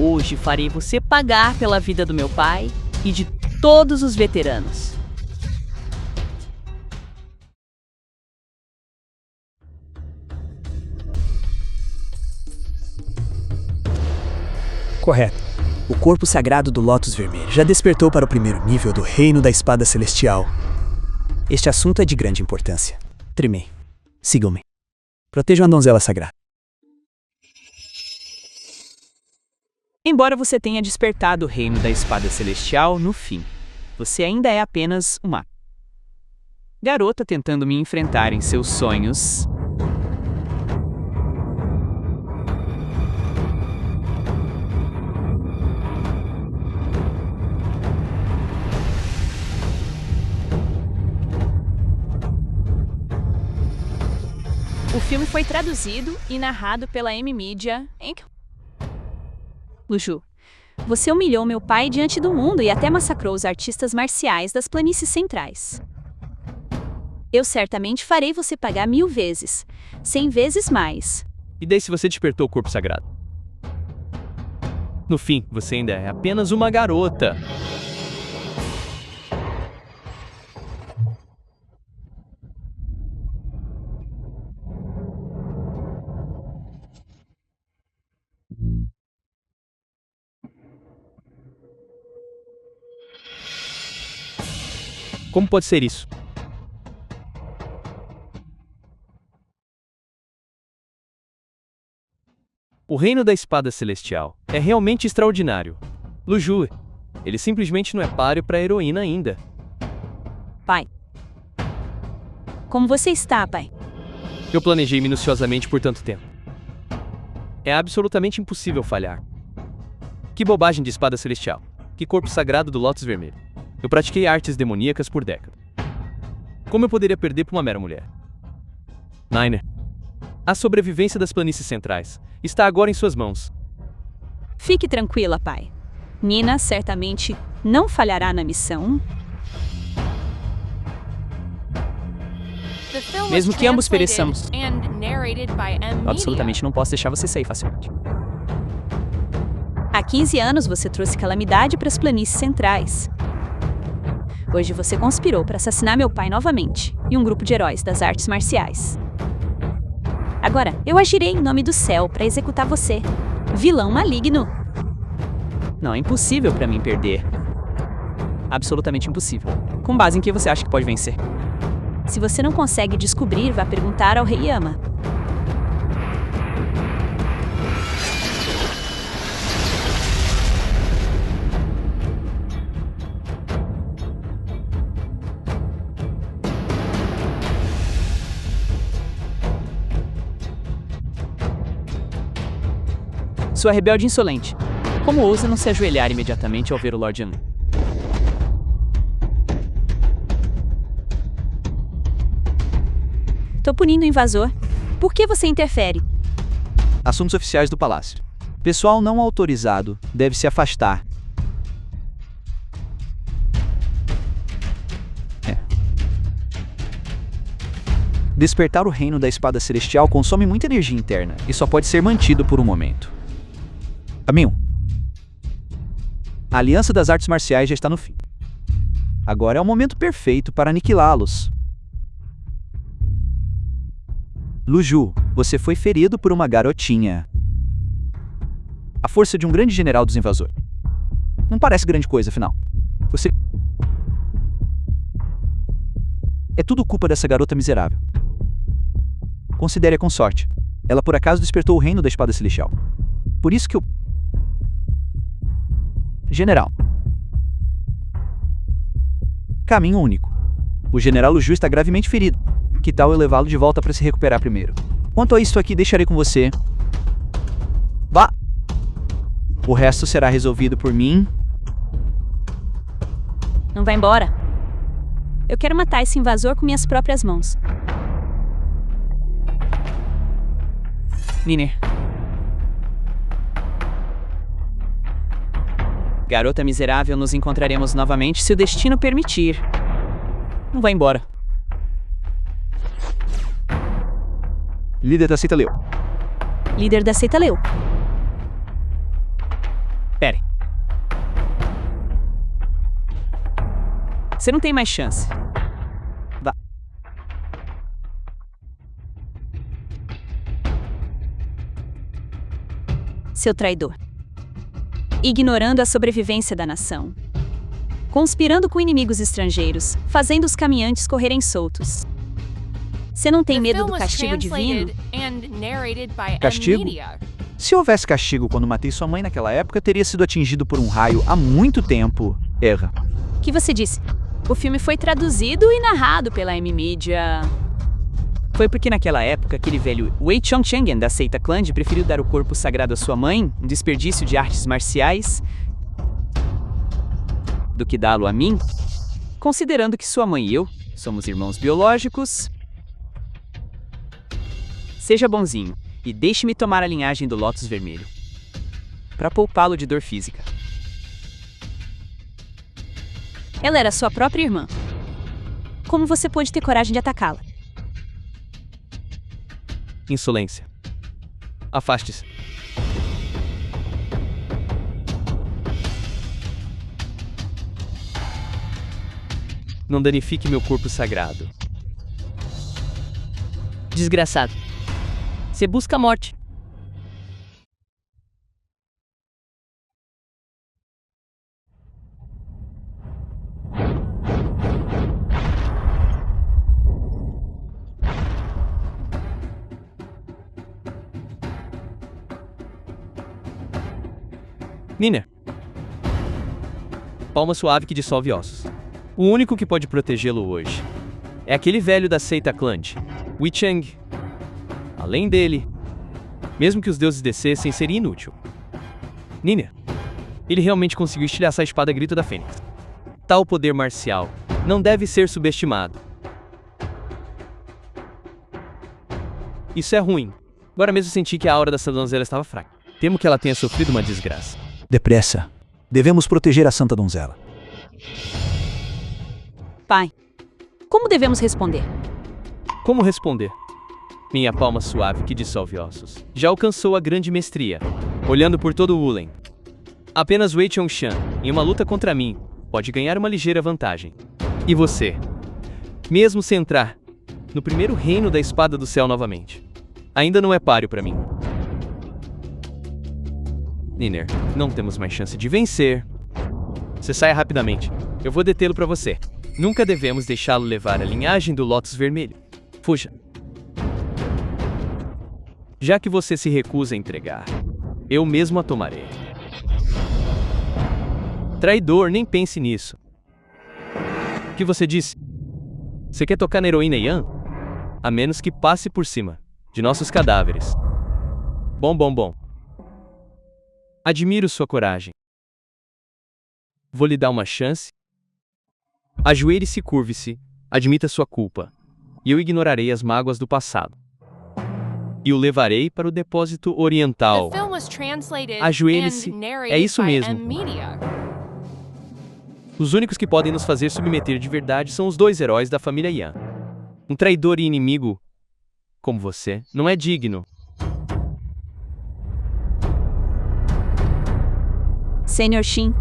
Hoje farei você pagar pela vida do meu pai e de todos os veteranos. Correto. O corpo sagrado do Lótus Vermelho já despertou para o primeiro nível do Reino da Espada Celestial. Este assunto é de grande importância. Tremei. Sigam-me. Protejam a donzela sagrada. Embora você tenha despertado o reino da espada celestial, no fim, você ainda é apenas uma garota tentando me enfrentar em seus sonhos. O filme foi traduzido e narrado pela M Media em... Luju, você humilhou meu pai diante do mundo e até massacrou os artistas marciais das planícies centrais. Eu certamente farei você pagar 1000 vezes, 100 vezes mais. E daí se você despertou o corpo sagrado? No fim, você ainda é apenas uma garota. Como pode ser isso? O reino da espada celestial é realmente extraordinário. Luju, ele simplesmente não é páreo para a heroína ainda. Pai. Como você está, pai? Eu planejei minuciosamente por tanto tempo. É absolutamente impossível falhar. Que bobagem de espada celestial. Que corpo sagrado do Lótus Vermelho. Eu pratiquei artes demoníacas por décadas. Como eu poderia perder para uma mera mulher? Niner, a sobrevivência das planícies centrais está agora em suas mãos. Fique tranquila, pai. Nina certamente não falhará na missão. Mesmo que ambos pereçamos, absolutamente não posso deixar você sair facilmente. Há 15 anos você trouxe calamidade para as planícies centrais. Hoje você conspirou para assassinar meu pai novamente e um grupo de heróis das artes marciais. Agora, eu agirei em nome do céu para executar você, vilão maligno. Não, é impossível para mim perder. Absolutamente impossível. Com base em que você acha que pode vencer? Se você não consegue descobrir, vá perguntar ao rei Yama. Sua rebelde insolente. Como ousa não se ajoelhar imediatamente ao ver o Lord Yang? Tô punindo o invasor. Por que você interfere? Assuntos oficiais do palácio. Pessoal não autorizado deve se afastar. Despertar o reino da espada celestial consome muita energia interna e só pode ser mantido por um momento. Caminho. A aliança das artes marciais já está no fim. Agora é o momento perfeito para aniquilá-los. Luju, você foi ferido por uma garotinha. A força de um grande general dos invasores. Não parece grande coisa, afinal. Você... É tudo culpa dessa garota miserável. Considere-a com sorte. Ela por acaso despertou o reino da espada celestial. Por isso que eu... General. Caminho único. O general Luju está gravemente ferido. Que tal eu levá-lo de volta para se recuperar primeiro? Quanto a isto aqui, deixarei com você. Vá! O resto será resolvido por mim. Não vai embora. Eu quero matar esse invasor com minhas próprias mãos. Niner. Garota miserável, nos encontraremos novamente se o destino permitir. Não vai embora. Líder da seita Leu. Líder da seita Leu. Pere. Você não tem mais chance. Vá. Seu traidor. Ignorando a sobrevivência da nação. Conspirando com inimigos estrangeiros, fazendo os caminhantes correrem soltos. Você não tem medo do castigo divino? Castigo? Se houvesse castigo quando matei sua mãe naquela época, teria sido atingido por um raio há muito tempo. Erra. O que você disse? O filme foi traduzido e narrado pela M-Media. Foi porque naquela época aquele velho Wei Chongcheng da seita Clan preferiu dar o corpo sagrado à sua mãe, um desperdício de artes marciais, do que dá-lo a mim, considerando que sua mãe e eu somos irmãos biológicos. Seja bonzinho e deixe-me tomar a linhagem do Lótus Vermelho, para poupá-lo de dor física. Ela era sua própria irmã. Como você pôde ter coragem de atacá-la? Insolência. Afaste-se. Não danifique meu corpo sagrado. Desgraçado. Você busca a morte. Niner. Palma suave que dissolve ossos. O único que pode protegê-lo hoje é aquele velho da seita Clan, Wei Cheng. Além dele, mesmo que os deuses descessem, seria inútil. Niner. Ele realmente conseguiu estilhaçar a espada grito da Fênix. Tal poder marcial não deve ser subestimado. Isso é ruim. Agora mesmo senti que a aura dessa donzela estava fraca. Temo que ela tenha sofrido uma desgraça. Depressa. Devemos proteger a Santa Donzela. Pai, como devemos responder? Como responder? Minha palma suave que dissolve ossos já alcançou a grande mestria, olhando por todo o Ulen. Apenas Wei Chongshan, em uma luta contra mim, pode ganhar uma ligeira vantagem. E você? Mesmo se entrar no primeiro reino da Espada do Céu novamente, ainda não é páreo para mim. Niner, não temos mais chance de vencer. Você saia rapidamente. Eu vou detê-lo para você. Nunca devemos deixá-lo levar a linhagem do Lótus Vermelho. Fuja. Já que você se recusa a entregar, eu mesmo a tomarei. Traidor, nem pense nisso. O que você disse? Você quer tocar na heroína Yan? A menos que passe por cima de nossos cadáveres. Bom. Admiro sua coragem. Vou lhe dar uma chance. Ajoelhe-se e curve-se, admita sua culpa, e eu ignorarei as mágoas do passado. E o levarei para o depósito oriental. Ajoelhe-se, é isso mesmo. Os únicos que podem nos fazer submeter de verdade são os dois heróis da família Yan. Um traidor e inimigo como você não é digno. Senhor Shin.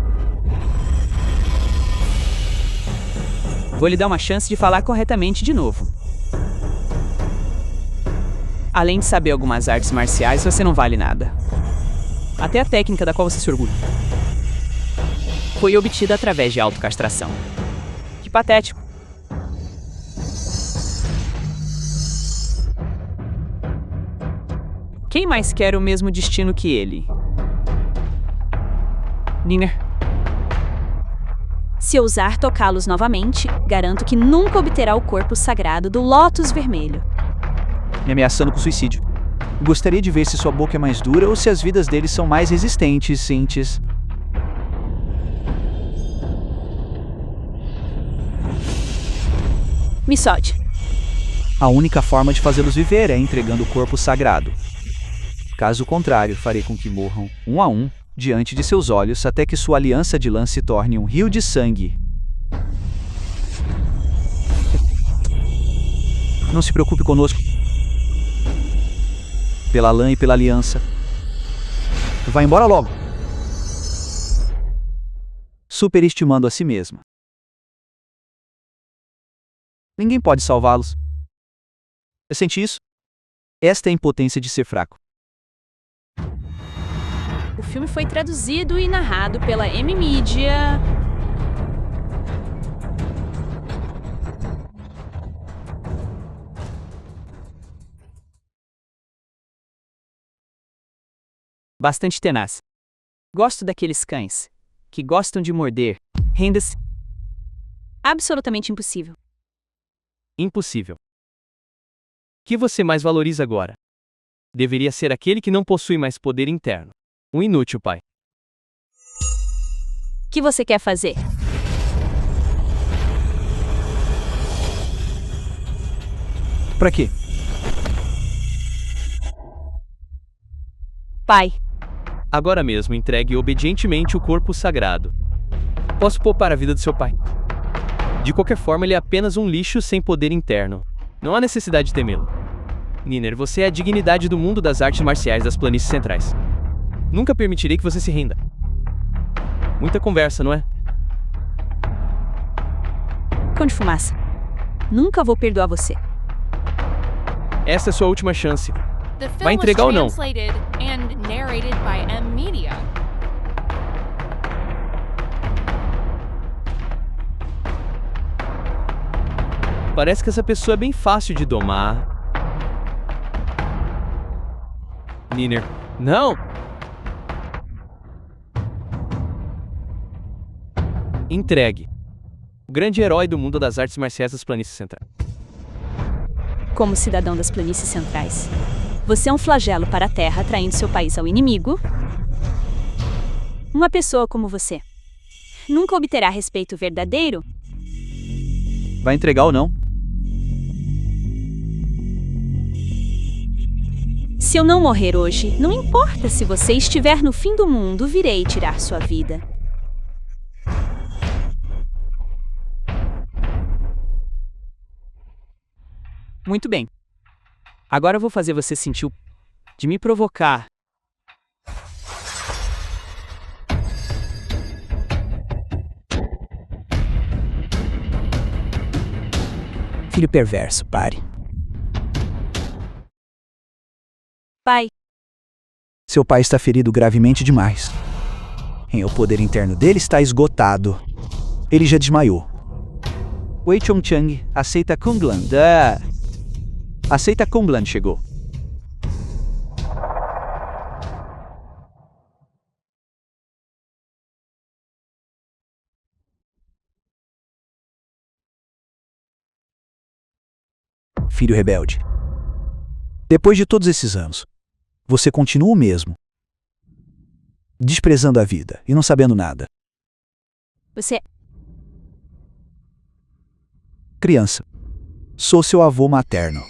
Vou lhe dar uma chance de falar corretamente de novo. Além de saber algumas artes marciais, você não vale nada. Até a técnica da qual você se orgulha foi obtida através de autocastração. Que patético. Quem mais quer o mesmo destino que ele? Niner. Se ousar tocá-los novamente, garanto que nunca obterá o corpo sagrado do Lótus Vermelho. Me ameaçando com suicídio. Gostaria de ver se sua boca é mais dura ou se as vidas deles são mais resistentes, Cintis. Me solte. A única forma de fazê-los viver é entregando o corpo sagrado. Caso contrário, farei com que morram, um a um, diante de seus olhos, até que sua aliança de lã se torne um rio de sangue. Não se preocupe conosco. Pela lã e pela aliança. Vá embora logo. Superestimando a si mesma. Ninguém pode salvá-los. Sente isso? Esta é a impotência de ser fraco. O filme foi traduzido e narrado pela M-Media. Bastante tenaz. Gosto daqueles cães que gostam de morder. Renda-se. Absolutamente impossível. Impossível. O que você mais valoriza agora? Deveria ser aquele que não possui mais poder interno. Um inútil, pai. O que você quer fazer? Pra quê? Pai. Agora mesmo entregue obedientemente o corpo sagrado. Posso poupar a vida do seu pai. De qualquer forma, ele é apenas um lixo sem poder interno. Não há necessidade de temê-lo. Niner, você é a dignidade do mundo das artes marciais das planícies centrais. Nunca permitirei que você se renda. Muita conversa, não é? Cão de fumaça. Nunca vou perdoar você. Essa é sua última chance. The film Vai entregar ou não? was translated and narrated by M-Media. Parece que essa pessoa é bem fácil de domar. Niner, não! Entregue. O grande herói do mundo das artes marciais das planícies centrais. Como cidadão das planícies centrais, você é um flagelo para a Terra, traindo seu país ao inimigo. Uma pessoa como você nunca obterá respeito verdadeiro. Vai entregar ou não? Se eu não morrer hoje, não importa se você estiver no fim do mundo, virei tirar sua vida. Muito bem. Agora eu vou fazer você sentir o de me provocar. Filho perverso, pare. Pai, Seu pai está ferido gravemente demais. O poder interno dele está esgotado. Ele já desmaiou. Wei Chongchang, aceita Kunglan. Aceita Kunglan chegou. Filho rebelde. Depois de todos esses anos, você continua o mesmo. Desprezando a vida e não sabendo nada. você... Criança. Sou seu avô materno.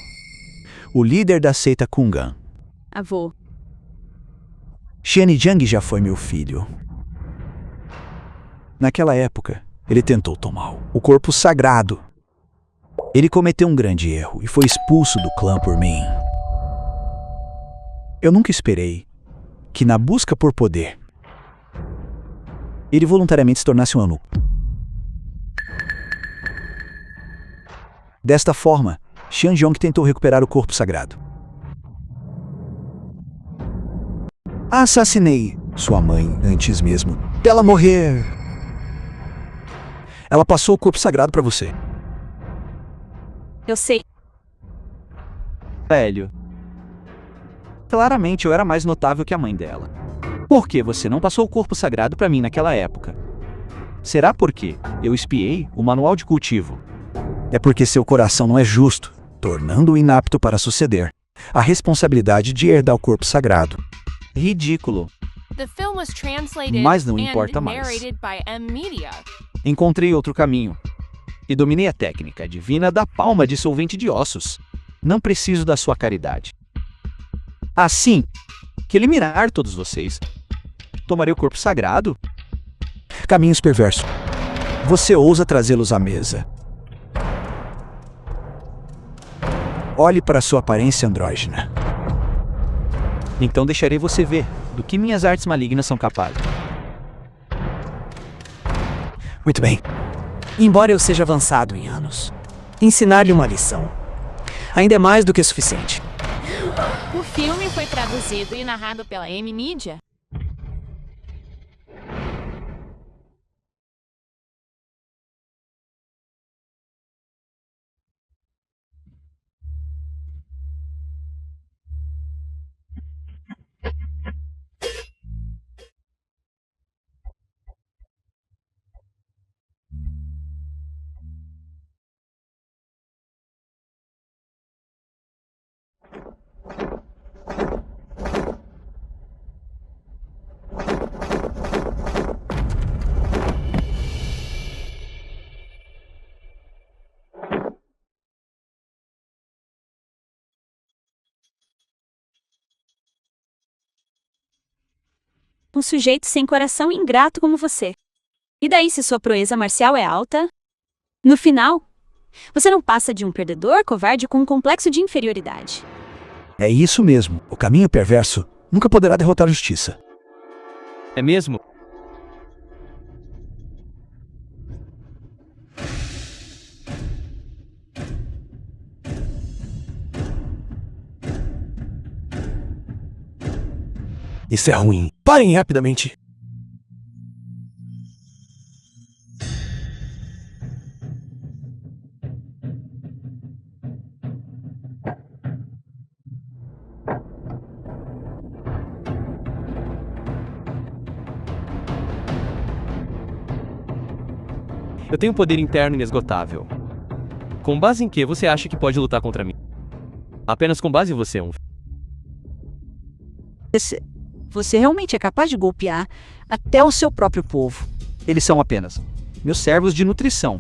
O líder da seita Kungan. Avô. Xianjiang já foi meu filho. Naquela época, ele tentou tomar o corpo sagrado. Ele cometeu um grande erro e foi expulso do clã por mim. Eu nunca esperei que, na busca por poder, ele voluntariamente se tornasse um eunuco. Desta forma, Xianjiang tentou recuperar o corpo sagrado. Assassinei sua mãe antes mesmo dela morrer. Ela passou o corpo sagrado para você. Eu sei. Velho. Claramente eu era mais notável que a mãe dela. Por que você não passou o corpo sagrado para mim naquela época? Será porque eu espiei o manual de cultivo? É porque seu coração não é justo, tornando-o inapto para suceder. a responsabilidade de herdar o corpo sagrado. Ridículo. The film was translated Mas não and importa mais. narrated by M Media. Encontrei outro caminho. E dominei a técnica divina da palma dissolvente de ossos. Não preciso da sua caridade. Assim que eliminar todos vocês, tomarei o corpo sagrado. Caminhos perversos. Você ousa trazê-los à mesa. Olhe para sua aparência andrógena. Então deixarei você ver do que minhas artes malignas são capazes. Muito bem. Embora eu seja avançado em anos, ensinar-lhe uma lição ainda é mais do que suficiente. O filme foi traduzido e narrado pela M Media. Um sujeito sem coração ingrato como você. E daí se sua proeza marcial é alta? No final, você não passa de um perdedor covarde com um complexo de inferioridade. É isso mesmo. O caminho perverso nunca poderá derrotar a justiça. É mesmo? Isso é ruim. Parem rapidamente. Eu tenho um poder interno inesgotável. Com base em que você acha que pode lutar contra mim? Apenas com base em você, Você realmente é capaz de golpear até o seu próprio povo. Eles são apenas meus servos de nutrição.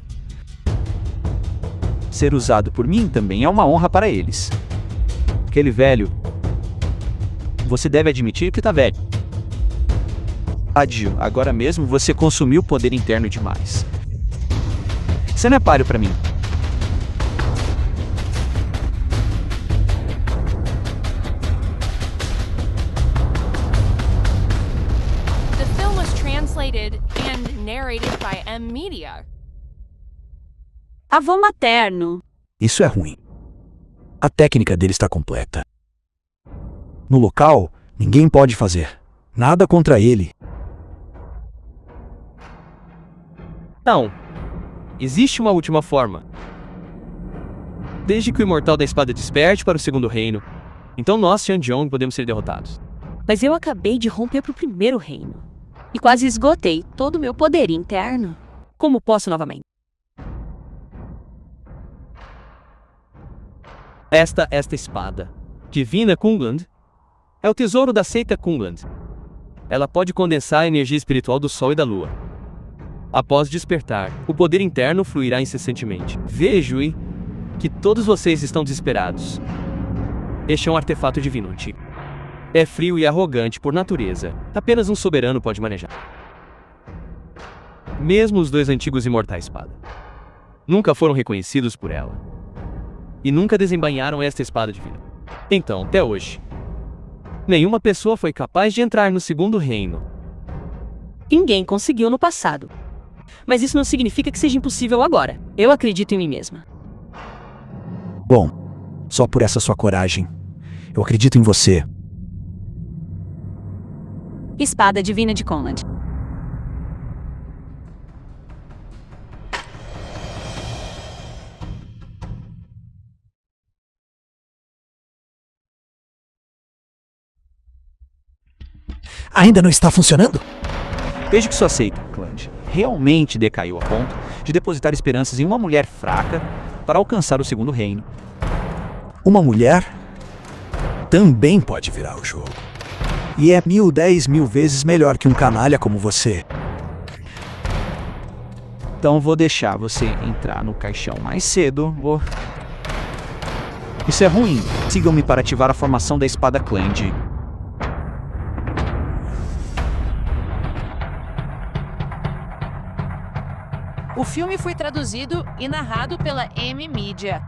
Ser usado por mim também é uma honra para eles. Aquele velho. Você deve admitir que tá velho. Adio, agora mesmo você consumiu poder interno demais. Você não é páreo para mim. The film was translated and narrated by M Media. Avô materno. Isso é ruim. A técnica dele está completa. No local, ninguém pode fazer nada contra ele. Não. Existe uma última forma. Desde que o Imortal da Espada desperte para o Segundo Reino, então nós, Xianzhong, podemos ser derrotados. Mas eu acabei de romper pro Primeiro Reino. E quase esgotei todo o meu poder interno. Como posso novamente? Esta espada, Divina Kungland, é o tesouro da seita Kungland. Ela pode condensar a energia espiritual do Sol e da Lua. Após despertar, o poder interno fluirá incessantemente. Vejo que todos vocês estão desesperados. Este é um artefato divino antigo. É frio e arrogante por natureza. Apenas um soberano pode manejar. Mesmo os dois antigos imortais espada nunca foram reconhecidos por ela. E nunca desembainharam esta espada divina. Então, até hoje, nenhuma pessoa foi capaz de entrar no Segundo Reino. Ninguém conseguiu no passado. Mas isso não significa que seja impossível agora. Eu acredito em mim mesma. Bom, só por essa sua coragem. Eu acredito em você. Espada divina de Conland. Ainda não está funcionando? Vejo que sua seita, Clange, realmente decaiu a ponto de depositar esperanças em uma mulher fraca para alcançar o Segundo Reino. Uma mulher? também pode virar o jogo. E é 1000 vezes melhor que um canalha como você. Então vou deixar você entrar no caixão mais cedo. Isso é ruim. Sigam-me para ativar a formação da espada Cland. O filme foi traduzido e narrado pela M-Media.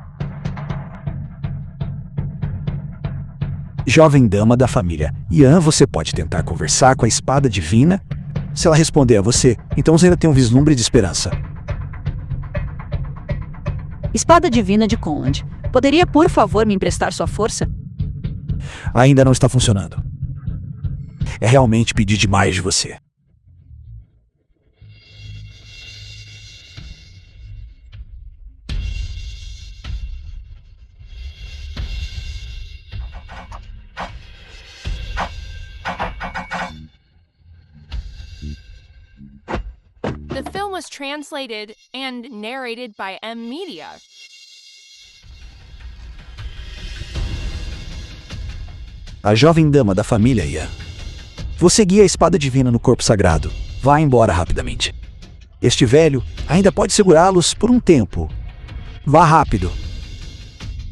Jovem dama da família Yan, você pode tentar conversar com a espada divina? Se ela responder a você, então você ainda tem um vislumbre de esperança. Espada divina de Conland, poderia por favor me emprestar sua força? Ainda não está funcionando. É realmente pedir demais de você. The film was translated and narrated by M-Media. A jovem dama da família Yan. Você guia a espada divina no corpo sagrado. Vá embora rapidamente. Este velho ainda pode segurá-los por um tempo. Vá rápido.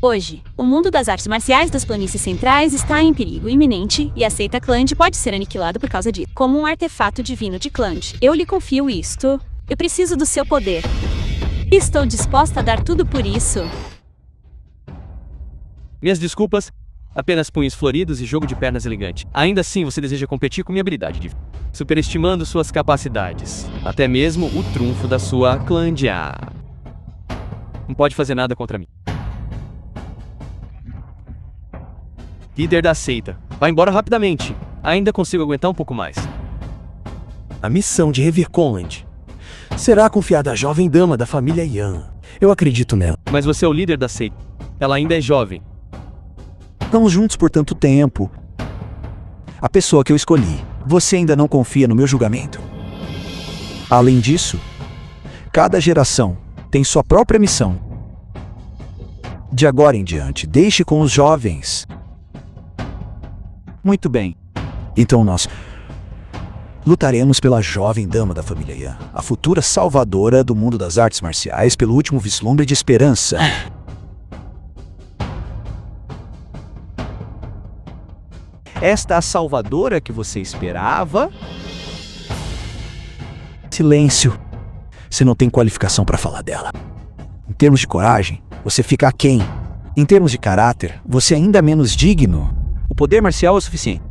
Hoje, o mundo das artes marciais das planícies centrais está em perigo iminente e a seita Cland pode ser aniquilada por causa disso. Como um artefato divino de Cland, eu lhe confio isto. Eu preciso do seu poder. Estou disposta a dar tudo por isso. Minhas desculpas, apenas punhos floridos e jogo de pernas elegante. Ainda assim, você deseja competir com minha habilidade divina, superestimando suas capacidades. Até mesmo o trunfo da sua Clandia. Não pode fazer nada contra mim. Líder da seita, vá embora rapidamente. Ainda consigo aguentar um pouco mais. A missão de rever Conland será confiada à jovem dama da família Yan. Eu acredito nela. Mas você é o líder da seita. Ela ainda é jovem. Estamos juntos por tanto tempo. A pessoa que eu escolhi. Você ainda não confia no meu julgamento? Além disso, cada geração tem sua própria missão. De agora em diante, deixe com os jovens. Muito bem. Então nós lutaremos pela jovem dama da família Yan, a futura salvadora do mundo das artes marciais, pelo último vislumbre de esperança. Esta a salvadora que você esperava? Silêncio. Você não tem qualificação para falar dela. Em termos de coragem, você fica aquém. Em termos de caráter, você é ainda menos digno. O poder marcial é o suficiente.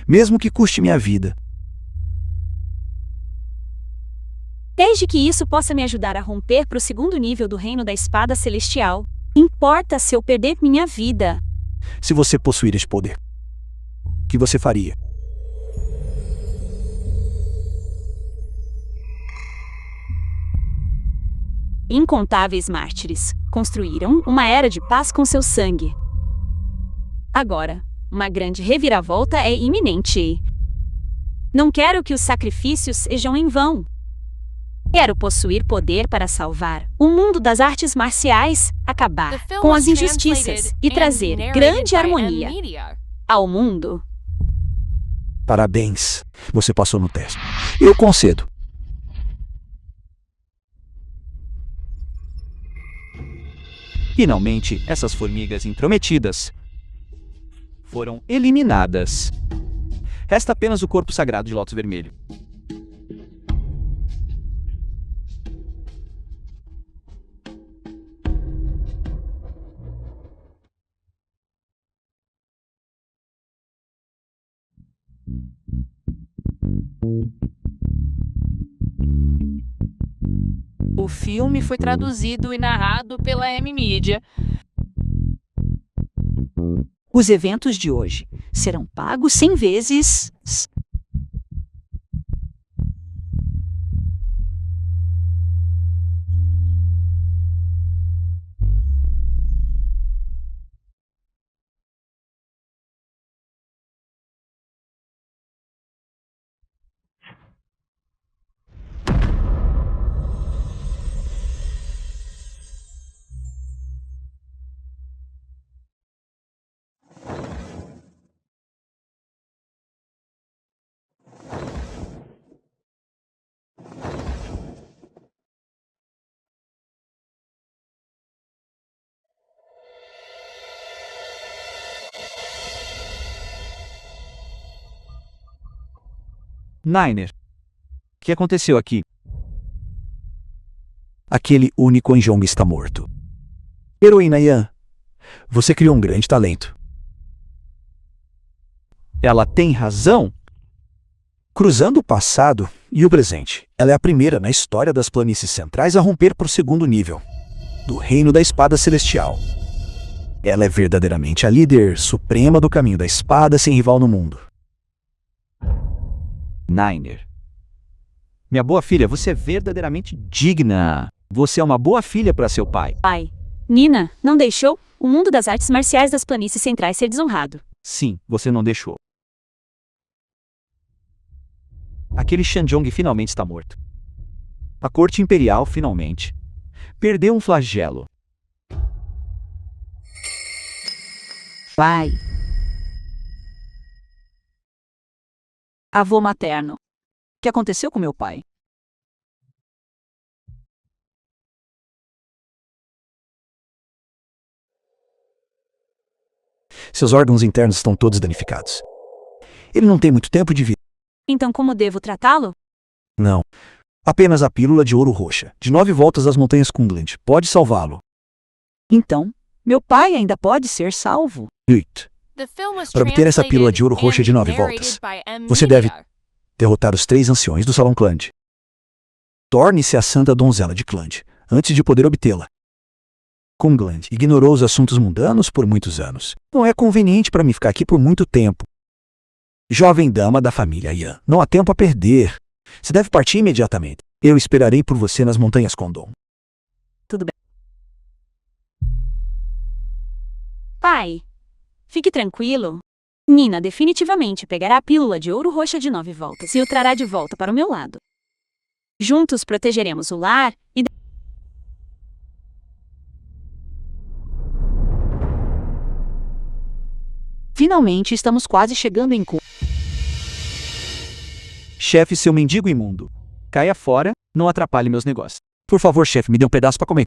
Mesmo que custe minha vida. Desde que isso possa me ajudar a romper para o segundo nível do reino da espada celestial. Importa se eu perder minha vida. Se você possuir este poder, o que você faria? Incontáveis mártires construíram uma era de paz com seu sangue. Agora, uma grande reviravolta é iminente. Não quero que os sacrifícios sejam em vão. Quero possuir poder para salvar o mundo das artes marciais, acabar com as injustiças e trazer grande harmonia ao mundo. Parabéns, você passou no teste. Eu concedo. Finalmente, essas formigas intrometidas foram eliminadas. Resta apenas o corpo sagrado de Lótus Vermelho. O filme foi traduzido e narrado pela M-Media. Os eventos de hoje serão pagos 100 vezes. Niner. O que aconteceu aqui? Aquele único Anjong está morto. Heroína Yan, você criou um grande talento. Ela tem razão? Cruzando o passado e o presente, ela é a primeira na história das planícies centrais a romper para o segundo nível, do Reino da Espada Celestial. Ela é verdadeiramente a líder suprema do caminho da espada sem rival no mundo. Niner. Minha boa filha, você é verdadeiramente digna. Você é uma boa filha para seu pai. Pai, Nina não deixou o mundo das artes marciais das planícies centrais ser desonrado. Sim, você não deixou. Aquele Shanjong finalmente está morto. A corte imperial, finalmente, perdeu um flagelo. Pai. Avô materno. O que aconteceu com meu pai? Seus órgãos internos estão todos danificados. Ele não tem muito tempo de vida. Então como devo tratá-lo? Não. Apenas a pílula de ouro roxa, de 9 voltas das montanhas Kungland, pode salvá-lo. Então, meu pai ainda pode ser salvo. Para obter essa pílula de ouro roxa de 9 voltas, você deve derrotar os 3 anciões do Salão Kland. Torne-se a Santa Donzela de Kland, antes de poder obtê-la. Kungland ignorou os assuntos mundanos por muitos anos. Não é conveniente para mim ficar aqui por muito tempo. Jovem dama da família Yan, não há tempo a perder. Você deve partir imediatamente. Eu esperarei por você nas montanhas Kondon. Tudo bem. Pai, fique tranquilo. Nina definitivamente pegará a pílula de ouro roxa de 9 voltas e o trará de volta para o meu lado. Juntos protegeremos o lar e... Finalmente estamos quase chegando em Kun. Chefe, seu mendigo imundo. Caia fora, não atrapalhe meus negócios. Por favor, chefe, me dê um pedaço para comer.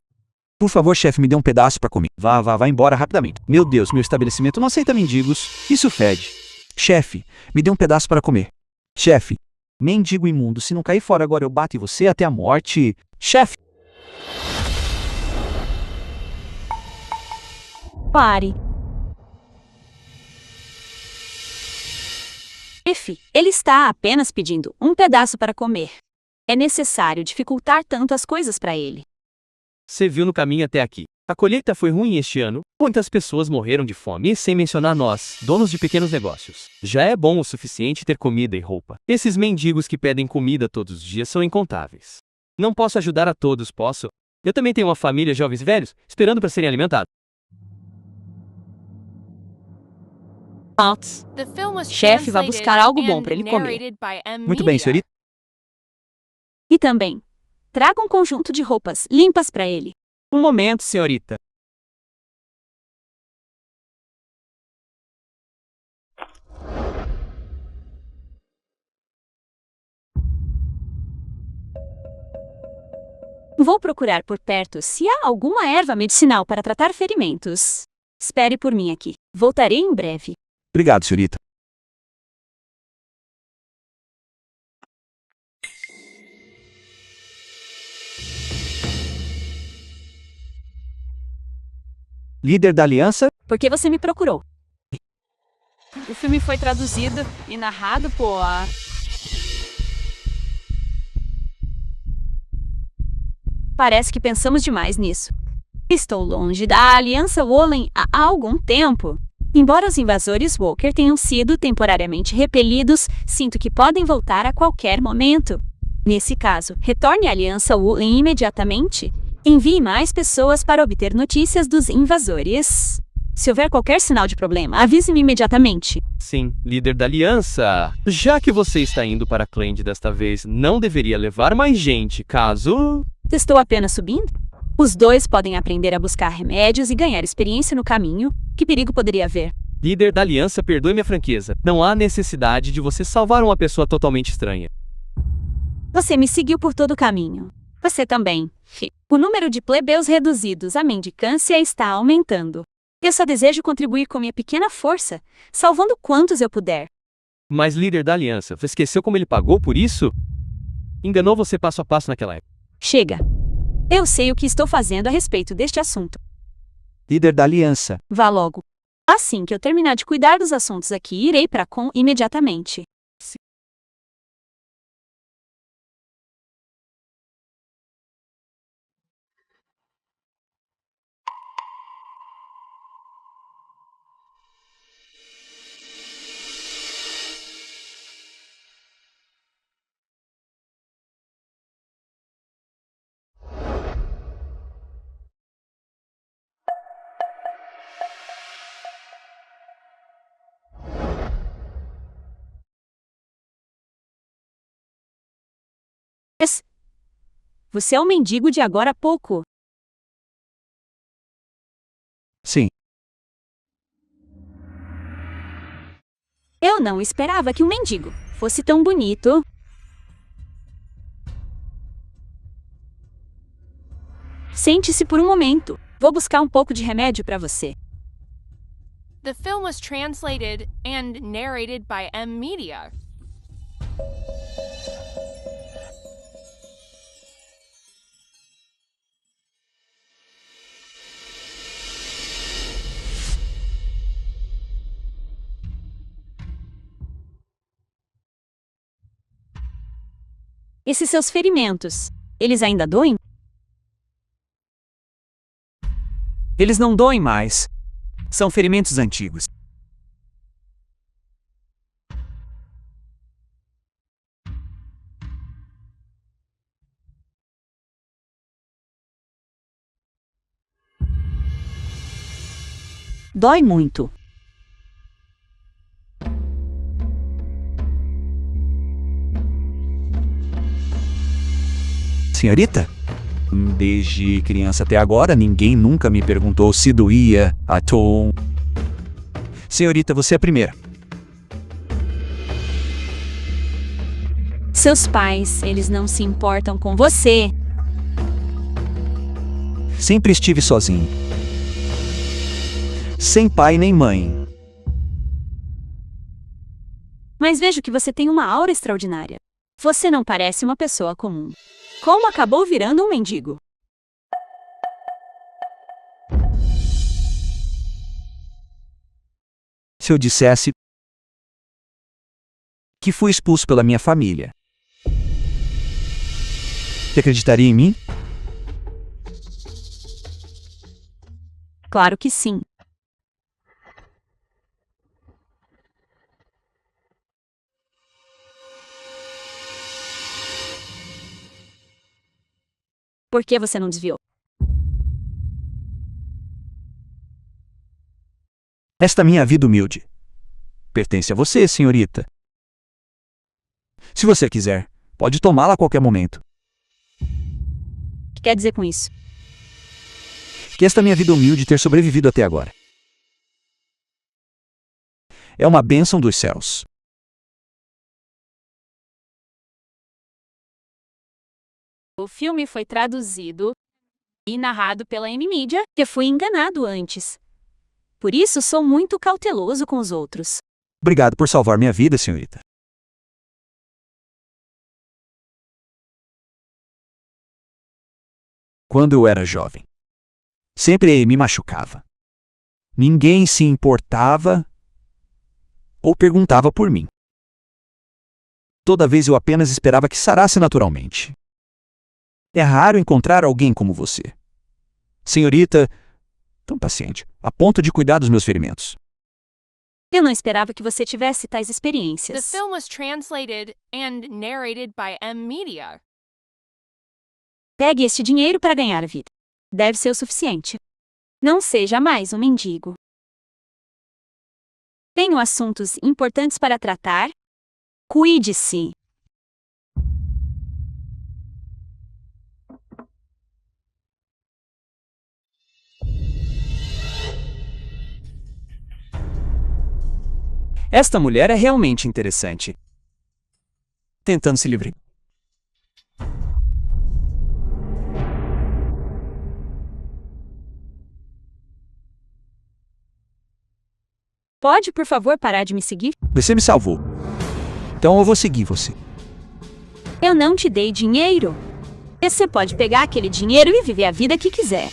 Por favor, chefe, me dê um pedaço para comer. Vá embora rapidamente. Meu Deus, meu estabelecimento não aceita mendigos. Isso fede. Chefe, me dê um pedaço para comer. Chefe, mendigo imundo, se não cair fora agora eu bato em você até a morte. Chefe! Pare. Chefe, ele está apenas pedindo um pedaço para comer. É necessário dificultar tanto as coisas para ele. Você viu no caminho até aqui. A colheita foi ruim este ano. Muitas pessoas morreram de fome, sem mencionar nós, donos de pequenos negócios. Já é bom o suficiente ter comida e roupa. Esses mendigos que pedem comida todos os dias são incontáveis. Não posso ajudar a todos, posso? Eu também tenho uma família, jovens e velhos, esperando para serem alimentados. Chefe, vai buscar algo bom para ele comer. Muito bem, senhorita. E também, traga um conjunto de roupas limpas para ele. Um momento, senhorita. Vou procurar por perto se há alguma erva medicinal para tratar ferimentos. Espere por mim aqui. Voltarei em breve. Obrigado, senhorita. Líder da aliança? Por que você me procurou? O filme foi traduzido e narrado por... Parece que pensamos demais nisso. Estou longe da Aliança Wolen há algum tempo. Embora os invasores Walker tenham sido temporariamente repelidos, sinto que podem voltar a qualquer momento. Nesse caso, retorne à Aliança Wolen imediatamente. Envie mais pessoas para obter notícias dos invasores. Se houver qualquer sinal de problema, avise-me imediatamente. Sim, líder da aliança. Já que você está indo para Kland desta vez, não deveria levar mais gente, caso... Estou apenas subindo? Os dois podem aprender a buscar remédios e ganhar experiência no caminho. Que perigo poderia haver? Líder da aliança, perdoe minha franqueza. Não há necessidade de você salvar uma pessoa totalmente estranha. Você me seguiu por todo o caminho. Você também. O número de plebeus reduzidos à mendicância está aumentando. Eu só desejo contribuir com minha pequena força, salvando quantos eu puder. Mas líder da aliança, você esqueceu como ele pagou por isso? Enganou você passo a passo naquela época. Chega. Eu sei o que estou fazendo a respeito deste assunto. Líder da aliança. Vá logo. Assim que eu terminar de cuidar dos assuntos aqui, irei para com imediatamente. Você é o mendigo de agora há pouco. Sim. Eu não esperava que um mendigo fosse tão bonito. Sente-se por um momento. Vou buscar um pouco de remédio para você. The film was translated and narrated by M Media. Esses seus ferimentos, eles ainda doem? Eles não doem mais. São ferimentos antigos. Dói muito. Senhorita? Desde criança até agora, ninguém nunca me perguntou se doía à toa. Senhorita, você é a primeira. Seus pais, eles não se importam com você. Sempre estive sozinho. Sem pai nem mãe. Mas vejo que você tem uma aura extraordinária. Você não parece uma pessoa comum. Como acabou virando um mendigo? Se eu dissesse que fui expulso pela minha família, você acreditaria em mim? Claro que sim. Por que você não desviou? Esta minha vida humilde pertence a você, senhorita. Se você quiser, pode tomá-la a qualquer momento. O que quer dizer com isso? Que esta minha vida humilde ter sobrevivido até agora é uma bênção dos céus. O filme foi traduzido e narrado pela M-Media, que fui enganado antes. Por isso sou muito cauteloso com os outros. Obrigado por salvar minha vida, senhorita. Quando eu era jovem, sempre me machucava. Ninguém se importava ou perguntava por mim. Toda vez eu apenas esperava que sarasse naturalmente. É raro encontrar alguém como você. Senhorita, tão paciente, a ponto de cuidar dos meus ferimentos. Eu não esperava que você tivesse tais The experiências. film was translated and narrated by M Media. Pegue este dinheiro para ganhar a vida. Deve ser o suficiente. Não seja mais um mendigo. Tenho assuntos importantes para tratar. Cuide-se. Esta mulher é realmente interessante. Tentando se livrar. Pode, por favor, parar de me seguir? Você me salvou. Então eu vou seguir você. Eu não te dei dinheiro. Você pode pegar aquele dinheiro e viver a vida que quiser.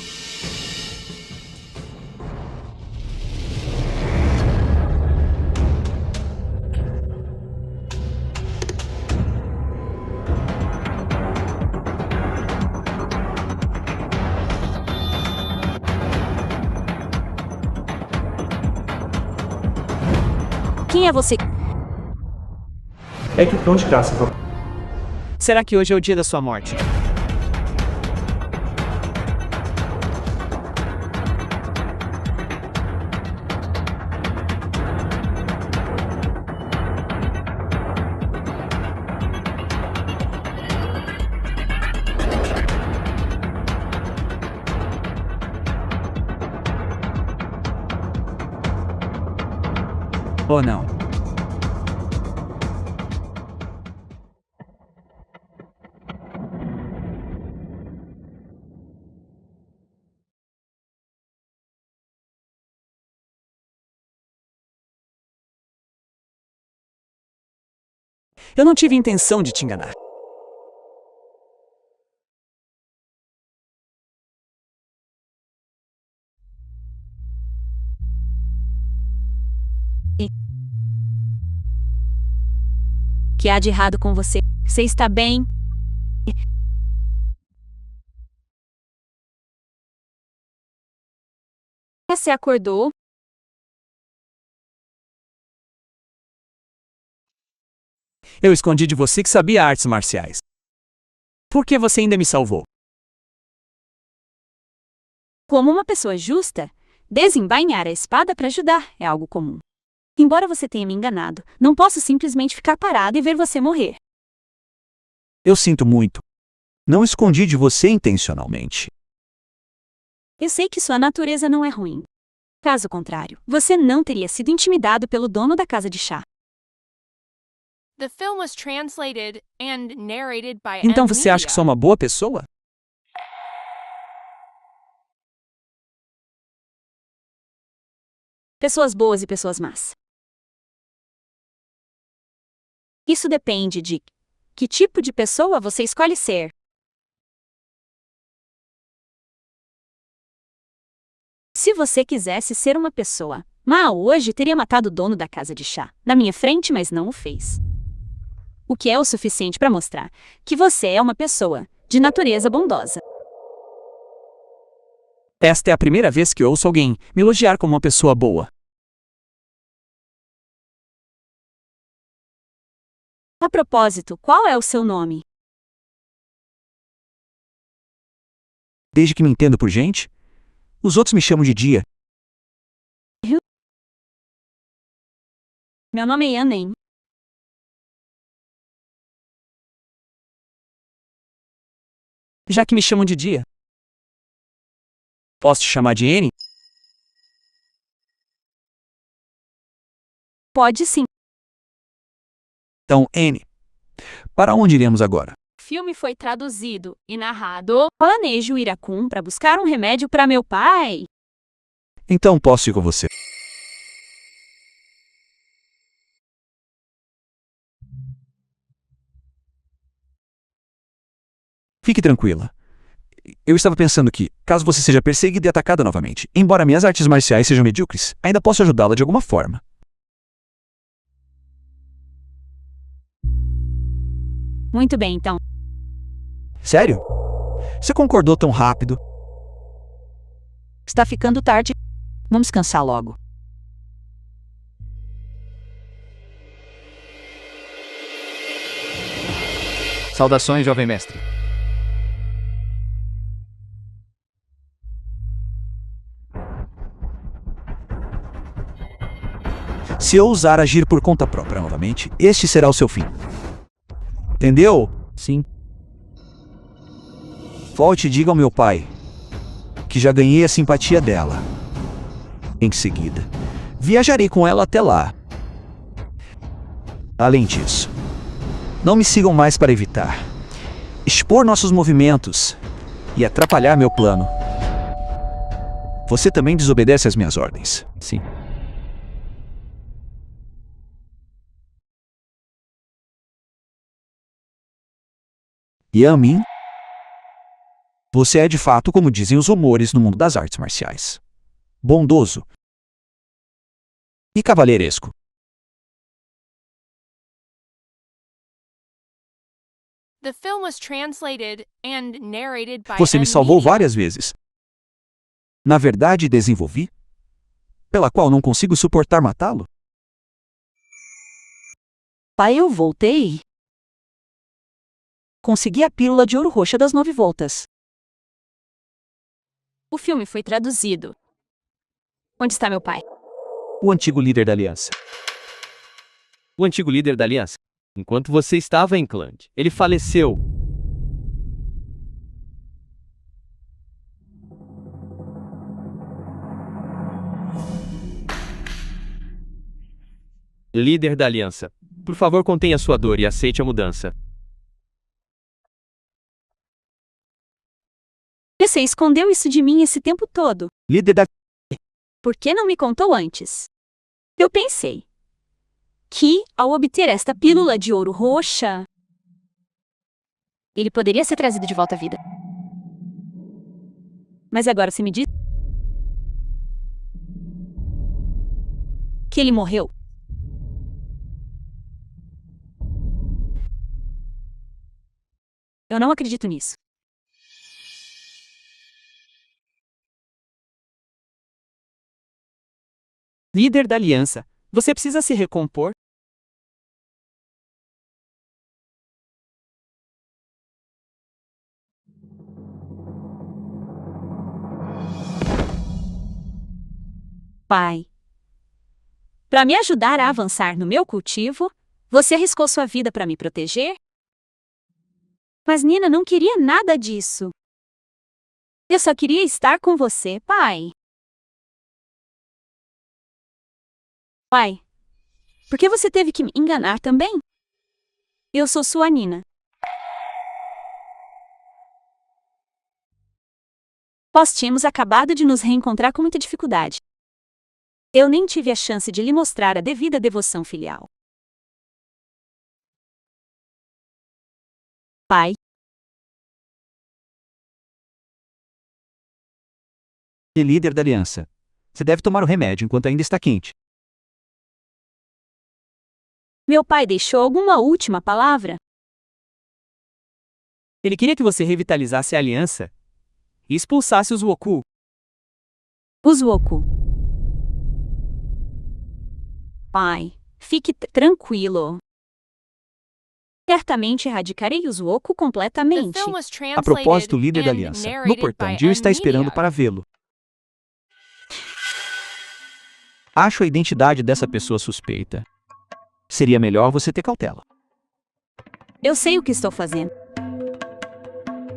Quem é você? É que tão de graça, Será que hoje é o dia da sua morte? Oh, não. Eu não tive intenção de te enganar. O que há de errado com você? Você está bem? Você acordou? Eu escondi de você que sabia artes marciais. Por que você ainda me salvou? Como uma pessoa justa, desembainhar a espada para ajudar é algo comum. Embora você tenha me enganado, não posso simplesmente ficar parado e ver você morrer. Eu sinto muito. Não escondi de você intencionalmente. Eu sei que sua natureza não é ruim. Caso contrário, você não teria sido intimidado pelo dono da casa de chá. The film was translated and narrated by Então M você acha que sou uma boa pessoa? Pessoas boas e pessoas más. Isso depende de que tipo de pessoa você escolhe ser. Se você quisesse ser uma pessoa má hoje, teria matado o dono da casa de chá na minha frente, mas não o fez. O que é o suficiente para mostrar que você é uma pessoa de natureza bondosa. Esta é a primeira vez que ouço alguém me elogiar como uma pessoa boa. A propósito, qual é o seu nome? Desde que me entendo por gente, os outros me chamam de Dia. Meu nome é Yanen. Já que me chamam de Dia. Posso te chamar de N? Pode sim. Então, N. Para onde iremos agora? O filme foi traduzido e narrado. Planejo ir a Kun para buscar um remédio para meu pai. Então posso ir com você. Fique tranquila. Eu estava pensando que, caso você seja perseguida e atacada novamente, embora minhas artes marciais sejam medíocres, ainda posso ajudá-la de alguma forma. Muito bem, então. Sério? Você concordou tão rápido? Está ficando tarde. Vamos descansar logo. Saudações, jovem mestre. Se eu ousar agir por conta própria novamente, este será o seu fim. Entendeu? Sim. Volte e diga ao meu pai que já ganhei a simpatia dela. Em seguida, viajarei com ela até lá. Além disso, não me sigam mais para evitar expor nossos movimentos e atrapalhar meu plano. Você também desobedece às minhas ordens. Sim. Yamin, você é de fato como dizem os rumores no mundo das artes marciais. Bondoso e cavalheiresco. The film was translated and narrated by Você me M. salvou Media. várias vezes. Na verdade, desenvolvi, pela qual não consigo suportar matá-lo. Pai, eu voltei. Consegui a pílula de ouro roxa das 9 voltas. O filme foi traduzido. Onde está meu pai? O antigo líder da aliança. O antigo líder da aliança. Enquanto você estava em Cland, ele faleceu. Líder da aliança, por favor contenha sua dor e aceite a mudança. Você escondeu isso de mim esse tempo todo. Líder da... Por que não me contou antes? Eu pensei que, ao obter esta pílula de ouro roxa, ele poderia ser trazido de volta à vida. Mas agora você me diz que ele morreu. Eu não acredito nisso. Líder da aliança, você precisa se recompor. Pai, para me ajudar a avançar no meu cultivo, você arriscou sua vida para me proteger? Mas Nina não queria nada disso. Eu só queria estar com você, pai. Pai, por que você teve que me enganar também? Eu sou sua Nina. Nós tínhamos acabado de nos reencontrar com muita dificuldade. Eu nem tive a chance de lhe mostrar a devida devoção filial. Pai. E líder da aliança, você deve tomar o remédio enquanto ainda está quente. Meu pai deixou alguma última palavra? Ele queria que você revitalizasse a aliança e expulsasse os Woku. Os Woku. Pai, fique tranquilo. Certamente erradicarei os Woku completamente. A propósito, o líder da aliança, no portão, Jill está esperando para vê-lo. Acho a identidade dessa pessoa suspeita. Seria melhor você ter cautela. Eu sei o que estou fazendo.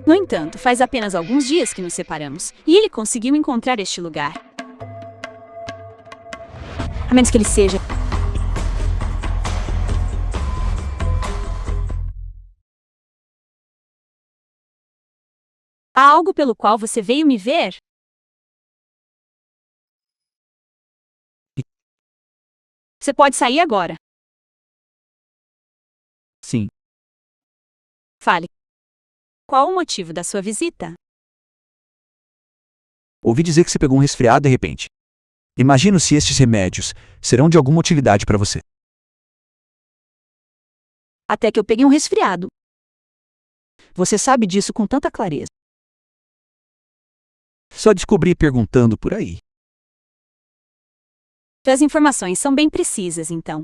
No entanto, faz apenas alguns dias que nos separamos, e ele conseguiu encontrar este lugar. A menos que ele seja... Há algo pelo qual você veio me ver? Você pode sair agora. Sim. Fale. Qual o motivo da sua visita? Ouvi dizer que você pegou um resfriado de repente. Imagino se estes remédios serão de alguma utilidade para você. Até que eu peguei um resfriado. Você sabe disso com tanta clareza. Só descobri perguntando por aí. As informações são bem precisas, então.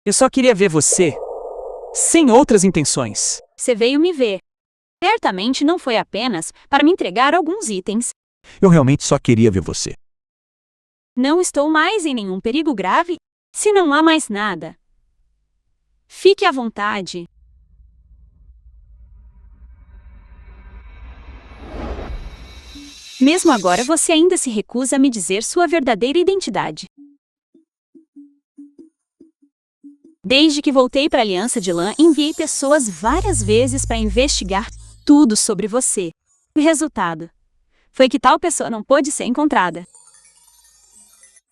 Eu só queria ver você, sem outras intenções. Você veio me ver. Certamente não foi apenas para me entregar alguns itens. Eu realmente só queria ver você. Não estou mais em nenhum perigo grave, se não há mais nada. Fique à vontade. Mesmo agora você ainda se recusa a me dizer sua verdadeira identidade. Desde que voltei para a Aliança de Lã, enviei pessoas várias vezes para investigar tudo sobre você. O resultado foi que tal pessoa não pôde ser encontrada.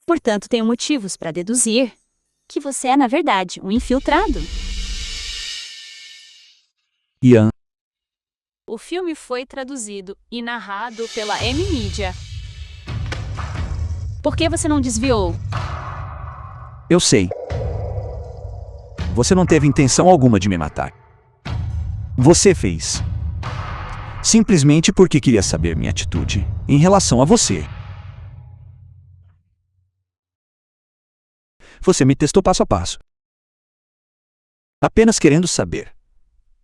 Portanto, tenho motivos para deduzir que você é, na verdade, um infiltrado. Ian, O filme foi traduzido e narrado pela M-Media. Por que você não desviou? eu sei. Você não teve intenção alguma de me matar. Você fez. Simplesmente porque queria saber minha atitude em relação a você. Você me testou passo a passo. Apenas querendo saber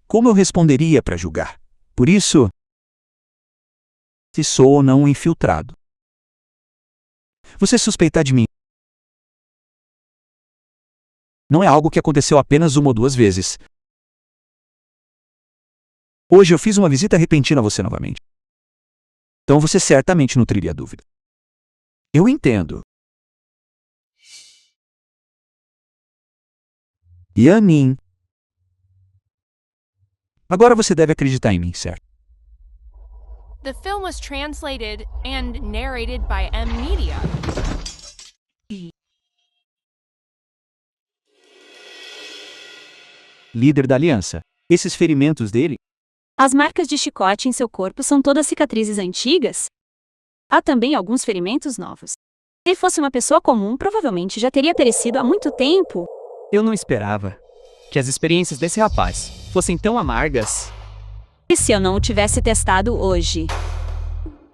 como eu responderia para julgar. Por isso, se sou ou não um infiltrado. Você suspeitar de mim não é algo que aconteceu apenas uma ou duas vezes. Hoje eu fiz uma visita repentina a você novamente. Então você certamente nutriria dúvida. Eu entendo. Yanin. Agora você deve acreditar em mim, certo? The film was translated and narrated by M-Media. Líder da aliança. Esses ferimentos dele? As marcas de chicote em seu corpo são todas cicatrizes antigas? Há também alguns ferimentos novos. Se fosse uma pessoa comum, provavelmente já teria perecido há muito tempo. Eu não esperava que as experiências desse rapaz fossem tão amargas. E se eu não o tivesse testado hoje?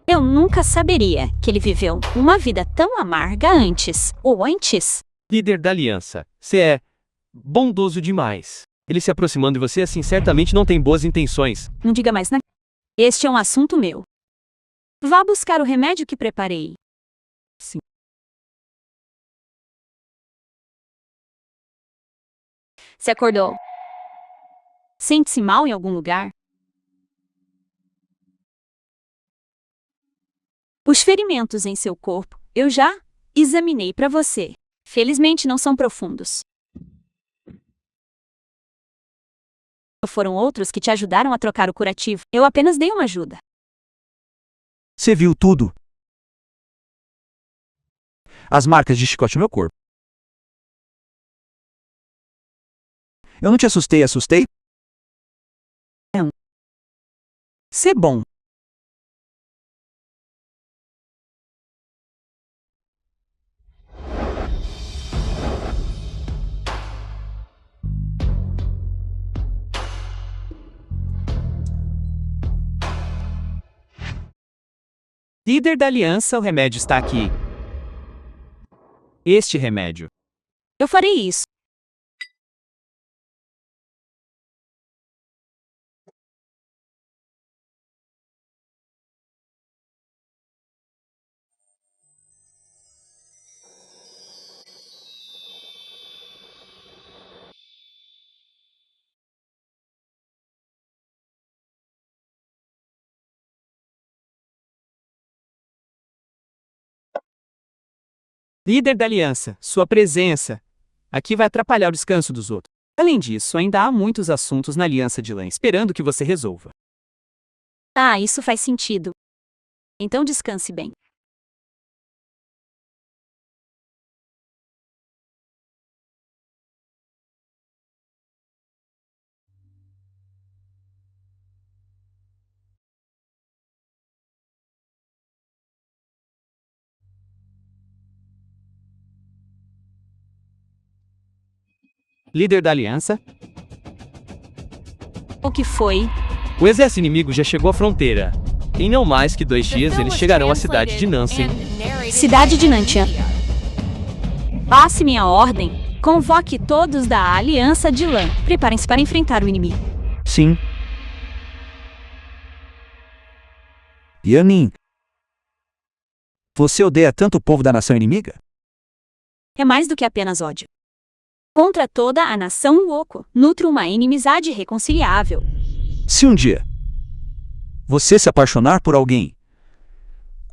Eu nunca saberia que ele viveu uma vida tão amarga antes, ou antes. Líder da aliança, você é bondoso demais. Ele se aproximando de você assim certamente não tem boas intenções. Não diga mais nada. Este é um assunto meu. Vá buscar o remédio que preparei. Sim. Se acordou? Sente-se mal em algum lugar? Os ferimentos em seu corpo, eu já examinei para você. Felizmente não são profundos. Foram outros que te ajudaram a trocar o curativo. Eu apenas dei uma ajuda. Você viu tudo? As marcas de chicote no meu corpo. Eu não te assustei? Ser bom. Líder da aliança, o remédio está aqui. Este remédio. Eu farei isso. Líder da aliança, sua presença aqui vai atrapalhar o descanso dos outros. Além disso, ainda há muitos assuntos na aliança de lã esperando que você resolva. Ah, isso faz sentido. Então descanse bem. Líder da aliança, O que foi? O exército inimigo já chegou à fronteira. Em não mais que 2 dias eles chegarão à cidade de Nansen. Cidade de Nantian. Passe minha ordem. Convoque todos da Aliança de Lã. Preparem-se para enfrentar o inimigo. Sim. Yanin. Você odeia tanto o povo da nação inimiga? É mais do que apenas ódio. Contra toda a nação Woko, nutre uma inimizade irreconciliável. Se um dia você se apaixonar por alguém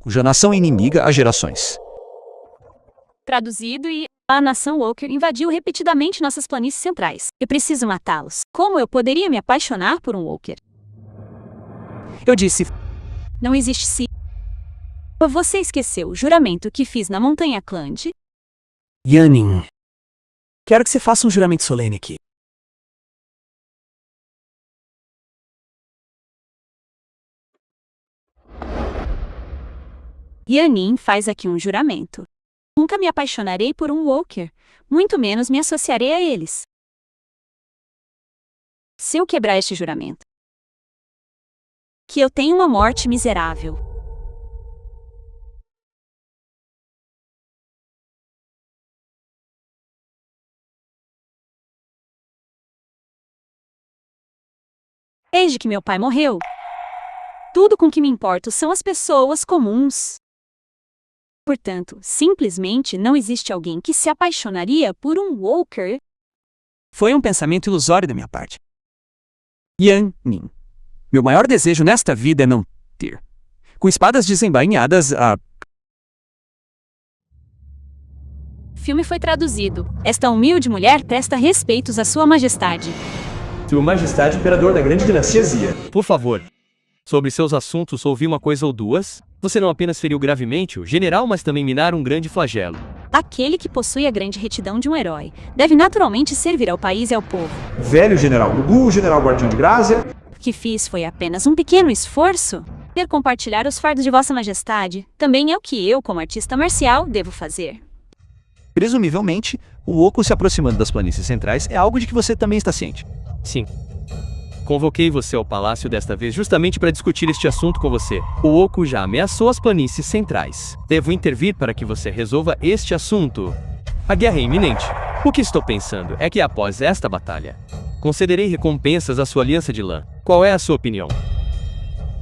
cuja nação é inimiga há gerações. Traduzido e a nação Walker invadiu repetidamente nossas planícies centrais. Eu preciso matá-los. Como eu poderia me apaixonar por um Walker? eu disse, Não existe se. Você esqueceu o juramento que fiz na Montanha Clande? Yanin. Quero que você faça um juramento solene aqui. Yanin faz aqui um juramento. Nunca me apaixonarei por um Walker, muito menos me associarei a eles. Se eu quebrar este juramento, que eu tenho uma morte miserável. Desde que meu pai morreu, tudo com que me importo são as pessoas comuns. Portanto, simplesmente não existe alguém que se apaixonaria por um Walker. Foi um pensamento ilusório da minha parte. Yanin. Meu maior desejo nesta vida é não ter, com espadas desembainhadas, a... Filme foi traduzido. Esta humilde mulher presta respeitos à sua majestade. Sua Majestade Imperador da Grande Dinastia Zia. Por favor. Sobre seus assuntos ouvi uma coisa ou duas. Você não apenas feriu gravemente o general, mas também minar um grande flagelo. Aquele que possui a grande retidão de um herói deve naturalmente servir ao país e ao povo. Velho General Gugu, General Guardião de Grácia. O que fiz foi apenas um pequeno esforço. Ter compartilhar os fardos de Vossa Majestade também é o que eu, como artista marcial, devo fazer. Presumivelmente, o oco se aproximando das planícies centrais é algo de que você também está ciente. Sim. Convoquei você ao palácio desta vez justamente para discutir este assunto com você. O oco já ameaçou as planícies centrais. Devo intervir para que você resolva este assunto. A guerra é iminente. O que estou pensando é que após esta batalha, concederei recompensas à sua aliança de lã. Qual é a sua opinião?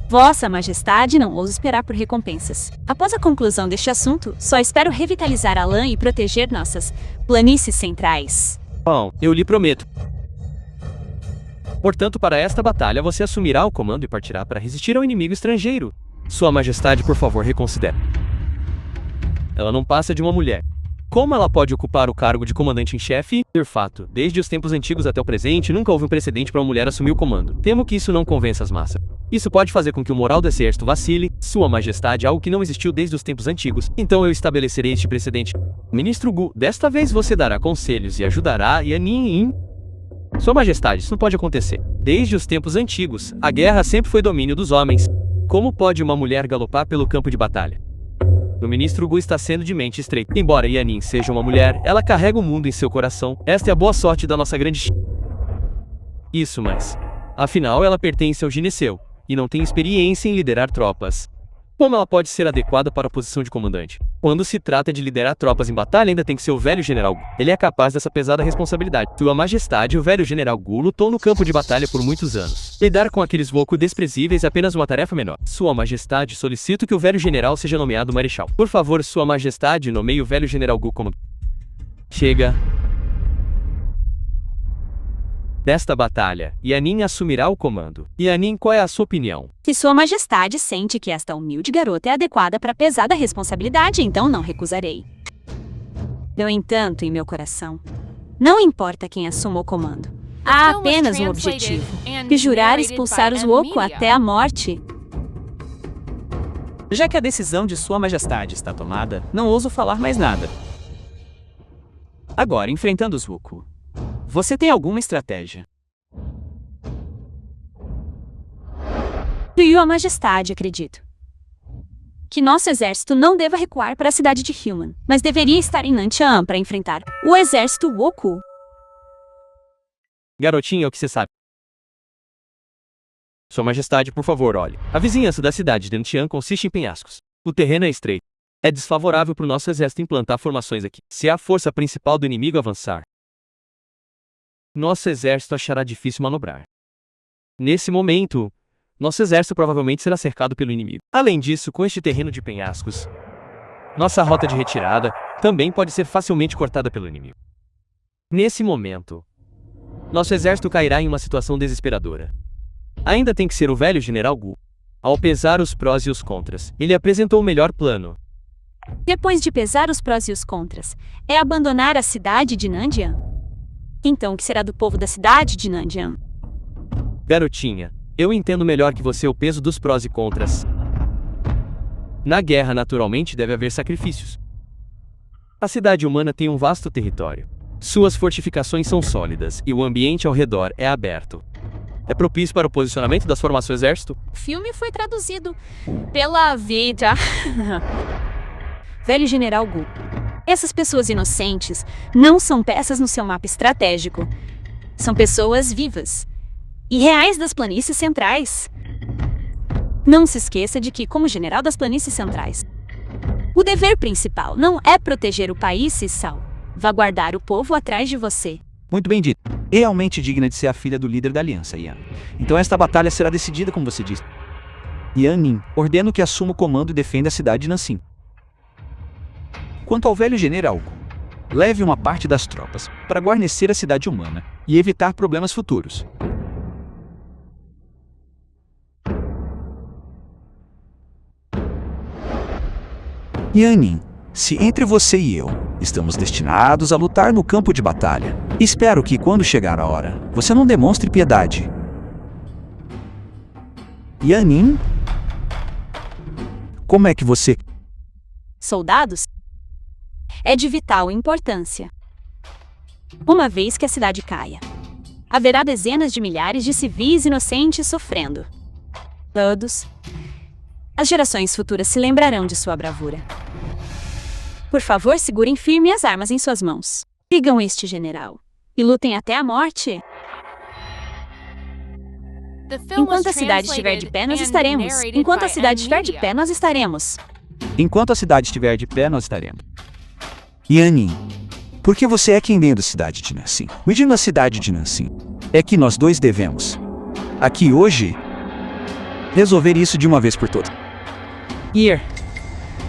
Vossa Majestade não ousa esperar por recompensas. Após a conclusão deste assunto, só espero revitalizar a lã e proteger nossas planícies centrais. Bom, eu lhe prometo. Portanto, para esta batalha você assumirá o comando e partirá para resistir ao inimigo estrangeiro. Sua Majestade, por favor, reconsidere. Ela não passa de uma mulher. Como ela pode ocupar o cargo de comandante em chefe? De fato, desde os tempos antigos até o presente, nunca houve um precedente para uma mulher assumir o comando. Temo que isso não convença as massas. Isso pode fazer com que o moral do exército vacile. Sua Majestade, algo que não existiu desde os tempos antigos. Então eu estabelecerei este precedente. Ministro Gu, desta vez você dará conselhos e ajudará Yanin. Sua Majestade, isso não pode acontecer. Desde os tempos antigos, a guerra sempre foi domínio dos homens. Como pode uma mulher galopar pelo campo de batalha? O ministro Gu está sendo de mente estreita. Embora Yanin seja uma mulher, ela carrega o mundo em seu coração. Esta é a boa sorte da nossa grande... Isso, mas... Afinal, ela pertence ao Gineceu, e não tem experiência em liderar tropas. Como ela pode ser adequada para a posição de comandante? Quando se trata de liderar tropas em batalha, ainda tem que ser o velho general Gu. Ele é capaz dessa pesada responsabilidade. Sua Majestade, o velho general Gu lutou no campo de batalha por muitos anos. Lidar com aqueles Woku desprezíveis é apenas uma tarefa menor. Sua Majestade, solicito que o velho general seja nomeado marechal. Por favor, Sua Majestade, nomeie o velho general Gu como... Chega. Desta batalha, Yanin assumirá o comando. Yanin, qual é a sua opinião? Se Sua Majestade sente que esta humilde garota é adequada para a pesada responsabilidade, então não recusarei. No entanto, em meu coração, não importa quem assuma o comando. Há apenas um objetivo: jurar expulsar os Woku até a morte. Já que a decisão de Sua Majestade está tomada, não ouso falar mais nada. Agora, enfrentando os Woku, você tem alguma estratégia? Sua Majestade, acredito que nosso exército não deva recuar para a cidade de Human, mas deveria estar em Nantian para enfrentar o exército Woku. Garotinha, o que você sabe? Sua Majestade, por favor, olhe. A vizinhança da cidade de Nantian consiste em penhascos. O terreno é estreito. É desfavorável para o nosso exército implantar formações aqui. Se a força principal do inimigo avançar, nosso exército achará difícil manobrar. Nesse momento, nosso exército provavelmente será cercado pelo inimigo. Além disso, com este terreno de penhascos, nossa rota de retirada também pode ser facilmente cortada pelo inimigo. Nesse momento, nosso exército cairá em uma situação desesperadora. Ainda tem que ser o velho general Gu. Ao pesar os prós e os contras, ele apresentou o melhor plano. Depois de pesar os prós e os contras, é abandonar a cidade de Nandian? Então, o que será do povo da cidade de Nandian? Garotinha, eu entendo melhor que você o peso dos prós e contras. Na guerra, naturalmente, deve haver sacrifícios. A cidade humana tem um vasto território. Suas fortificações são sólidas e o ambiente ao redor é aberto. É propício para o posicionamento das formações do exército? O filme foi traduzido pela vida. Velho General Gu. Essas pessoas inocentes não são peças no seu mapa estratégico. São pessoas vivas e reais das planícies centrais. Não se esqueça de que, como general das planícies centrais, o dever principal não é proteger o país, Sissal. Salvaguardar o povo atrás de você. Muito bem dito. Realmente digna de ser a filha do líder da aliança, Yan. Então esta batalha será decidida como você disse. Yan Nin, ordeno que assuma o comando e defenda a cidade de Nanxing. Quanto ao velho general, leve uma parte das tropas para guarnecer a cidade humana e evitar problemas futuros. Yan Nin, se entre você e eu estamos destinados a lutar no campo de batalha, espero que quando chegar a hora, você não demonstre piedade. Yan Nin? Como é que você... Soldados? É de vital importância. Uma vez que a cidade caia, haverá dezenas de milhares de civis inocentes sofrendo. Todos. As gerações futuras se lembrarão de sua bravura. Por favor, segurem firme as armas em suas mãos. Sigam este general e lutem até a morte. Enquanto a cidade estiver de pé, nós estaremos. Enquanto a cidade estiver de pé, nós estaremos. Enquanto a cidade estiver de pé, nós estaremos. Yan Nin, por que você é quem dentro da cidade de Nanxing? Medindo a cidade de Nanxing, é que nós dois devemos, aqui hoje, resolver isso de uma vez por todas. Ir,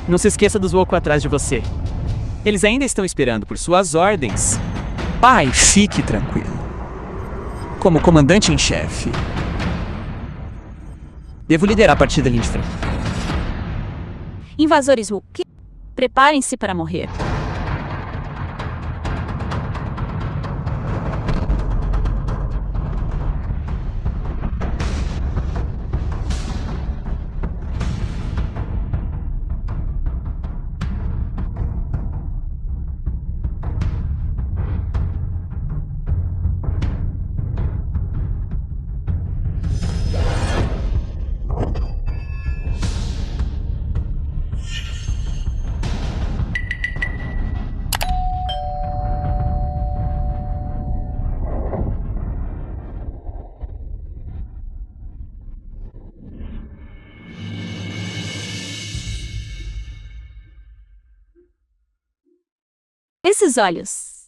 não se esqueça dos Wokou atrás de você. Eles ainda estão esperando por suas ordens. Pai, fique tranquilo. Como comandante em chefe, devo liderar a partida ali de frente. Invasores Wookiee, preparem-se para morrer. Esses olhos.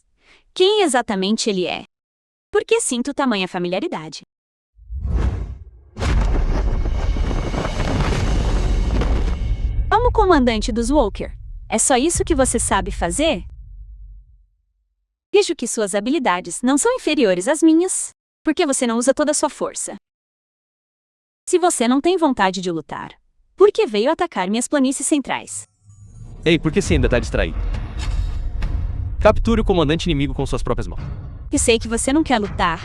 Quem exatamente ele é? Por que sinto tamanha familiaridade? Como comandante dos Walker, é só isso que você sabe fazer? Vejo que suas habilidades não são inferiores às minhas. Por que você não usa toda a sua força? Se você não tem vontade de lutar, por que veio atacar minhas planícies centrais? Ei, por que você ainda está distraído? Capture o comandante inimigo com suas próprias mãos. E sei que você não quer lutar.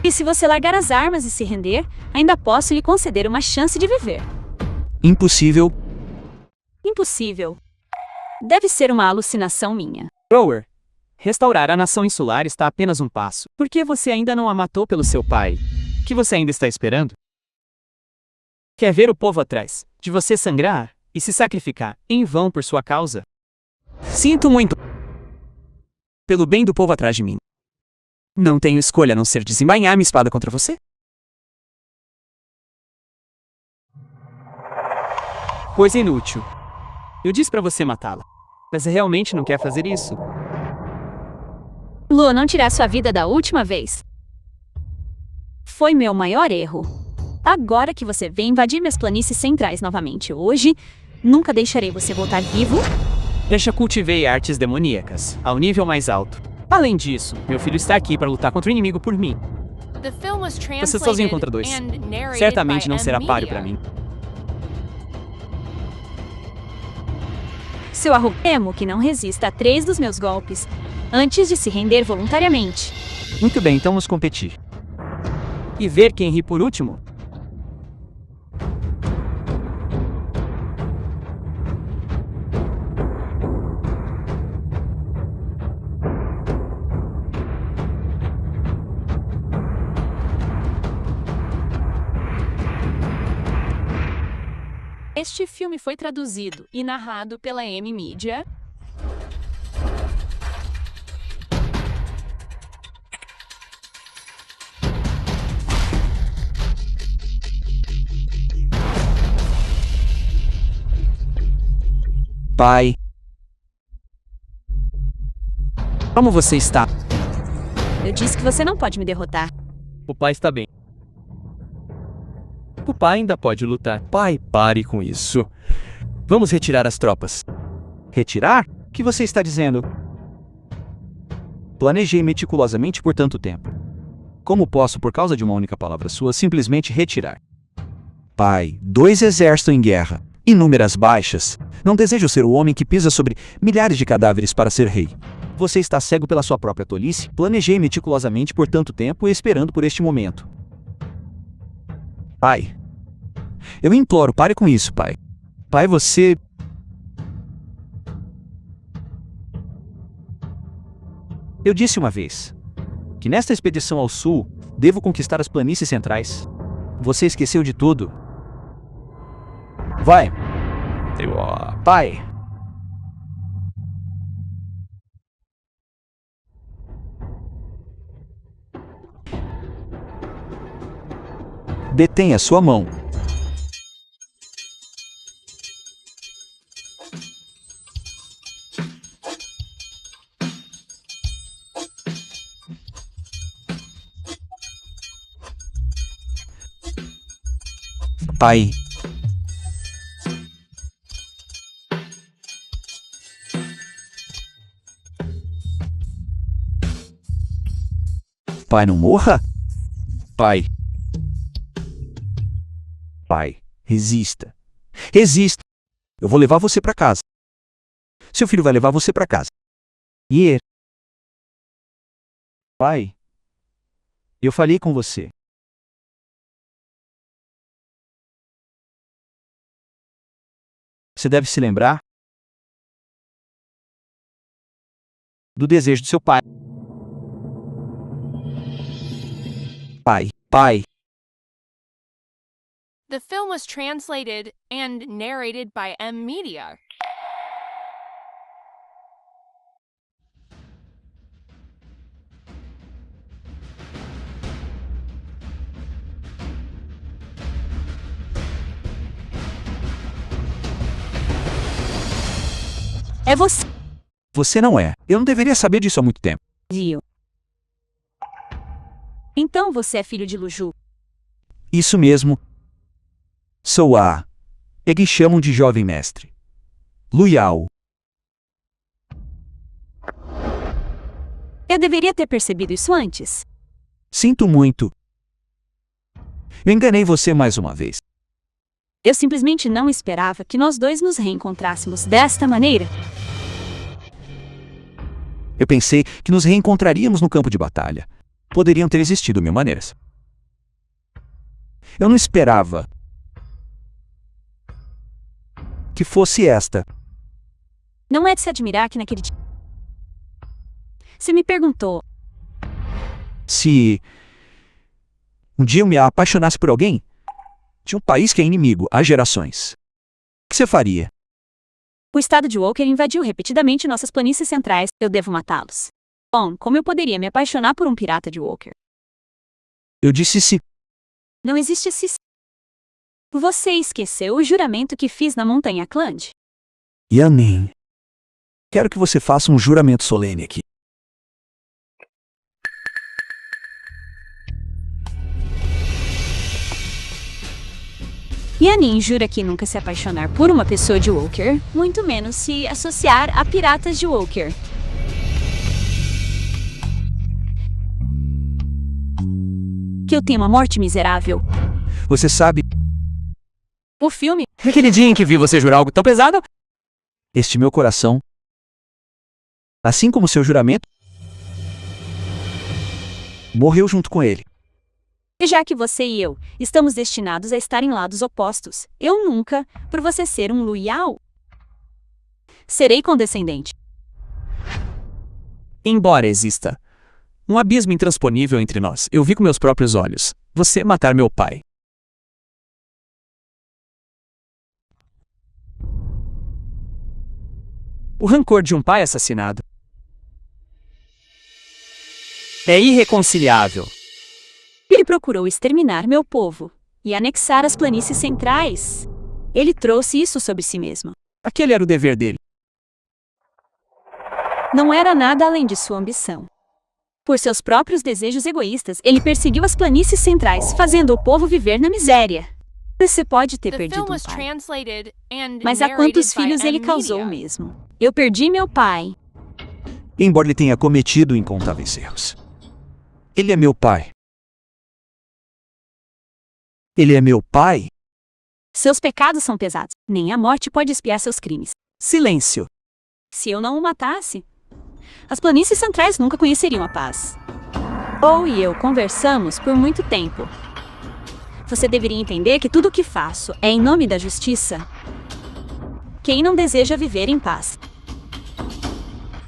E se você largar as armas e se render, ainda posso lhe conceder uma chance de viver. Impossível. Impossível. Deve ser uma alucinação minha. Grower, restaurar a nação insular está a apenas um passo. Por que você ainda não a matou pelo seu pai? O que você ainda está esperando? Quer ver o povo atrás de você sangrar e se sacrificar em vão por sua causa? Sinto muito. Pelo bem do povo atrás de mim. Não tenho escolha a não ser desembainhar minha espada contra você. Coisa inútil. Eu disse pra você matá-la. Mas você realmente não quer fazer isso? Lu, não tirar sua vida da última vez. Foi meu maior erro. Agora que você vem invadir minhas planícies centrais novamente hoje, nunca deixarei você voltar vivo. Já cultivei artes demoníacas, ao nível mais alto. Além disso, meu filho está aqui para lutar contra o inimigo por mim. Você sozinho contra dois. Certamente não será páreo para mim. Seu arrogemo que não resista a 3 dos meus golpes, antes de se render voluntariamente. Muito bem, então vamos competir. E ver quem ri por último? Este filme foi traduzido e narrado pela M-Media. Pai. Como você está? Eu disse que você não pode me derrotar. O pai está bem. O pai ainda pode lutar. Pai, pare com isso. Vamos retirar as tropas. Retirar? O que você está dizendo? Planejei meticulosamente por tanto tempo. Como posso, por causa de uma única palavra sua, simplesmente retirar? Pai, 2 exércitos em guerra, inúmeras baixas. Não desejo ser o homem que pisa sobre milhares de cadáveres para ser rei. Você está cego pela sua própria tolice? Planejei meticulosamente por tanto tempo esperando por este momento. Pai, eu imploro, pare com isso, pai. Pai, você... Eu disse uma vez que nesta expedição ao sul, devo conquistar as planícies centrais. Você esqueceu de tudo? Vai. Pai. Detenha sua mão. Pai. Pai, não morra? Pai. Pai, resista. Resista. Eu vou levar você para casa. Seu filho vai levar você para casa. E pai, eu falei com você. Você deve se lembrar do desejo do seu pai. Pai. The film was translated and narrated by M-Media. É você. Você não é. Eu não deveria saber disso há muito tempo. Dio. Então você é filho de Luju. Isso mesmo. Sou a... Eles chamam de jovem mestre. Lu Yao. Eu deveria ter percebido isso antes. Sinto muito. Eu enganei você mais uma vez. Eu simplesmente não esperava que nós dois nos reencontrássemos desta maneira. Eu pensei que nos reencontraríamos no campo de batalha. Poderiam ter existido mil maneiras. Eu não esperava que fosse esta. Não é de se admirar que naquele dia... Você me perguntou se um dia eu me apaixonasse por alguém de um país que é inimigo há gerações. O que você faria? O estado de Walker invadiu repetidamente nossas planícies centrais. Eu devo matá-los. Bom, como eu poderia me apaixonar por um pirata de Walker? Eu disse se... Não existe se... Você esqueceu o juramento que fiz na Montanha Cland? Yanin. Quero que você faça um juramento solene aqui. Yanin jura que nunca se apaixonar por uma pessoa de Walker, muito menos se associar a piratas de Walker. Que eu tenho uma morte miserável. Você sabe... O filme... Aquele dia em que vi você jurar algo tão pesado? Este meu coração, assim como seu juramento, morreu junto com ele. E já que você e eu estamos destinados a estar em lados opostos, eu nunca, por você ser um Lu Yao, serei condescendente. Embora exista um abismo intransponível entre nós, eu vi com meus próprios olhos você matar meu pai. O rancor de um pai assassinado é irreconciliável. Ele procurou exterminar meu povo e anexar as planícies centrais. Ele trouxe isso sobre si mesmo. Aquele era o dever dele. Não era nada além de sua ambição. Por seus próprios desejos egoístas, ele perseguiu as planícies centrais, fazendo o povo viver na miséria. Você pode ter perdido um pai, mas a quantos filhos ele causou mesmo? Eu perdi meu pai. Embora ele tenha cometido incontáveis erros. Ele é meu pai. Ele é meu pai. Seus pecados são pesados. Nem a morte pode expiar seus crimes. Silêncio. Se eu não o matasse, as planícies centrais nunca conheceriam a paz. Ou e eu conversamos por muito tempo. Você deveria entender que tudo o que faço é em nome da justiça. Quem não deseja viver em paz?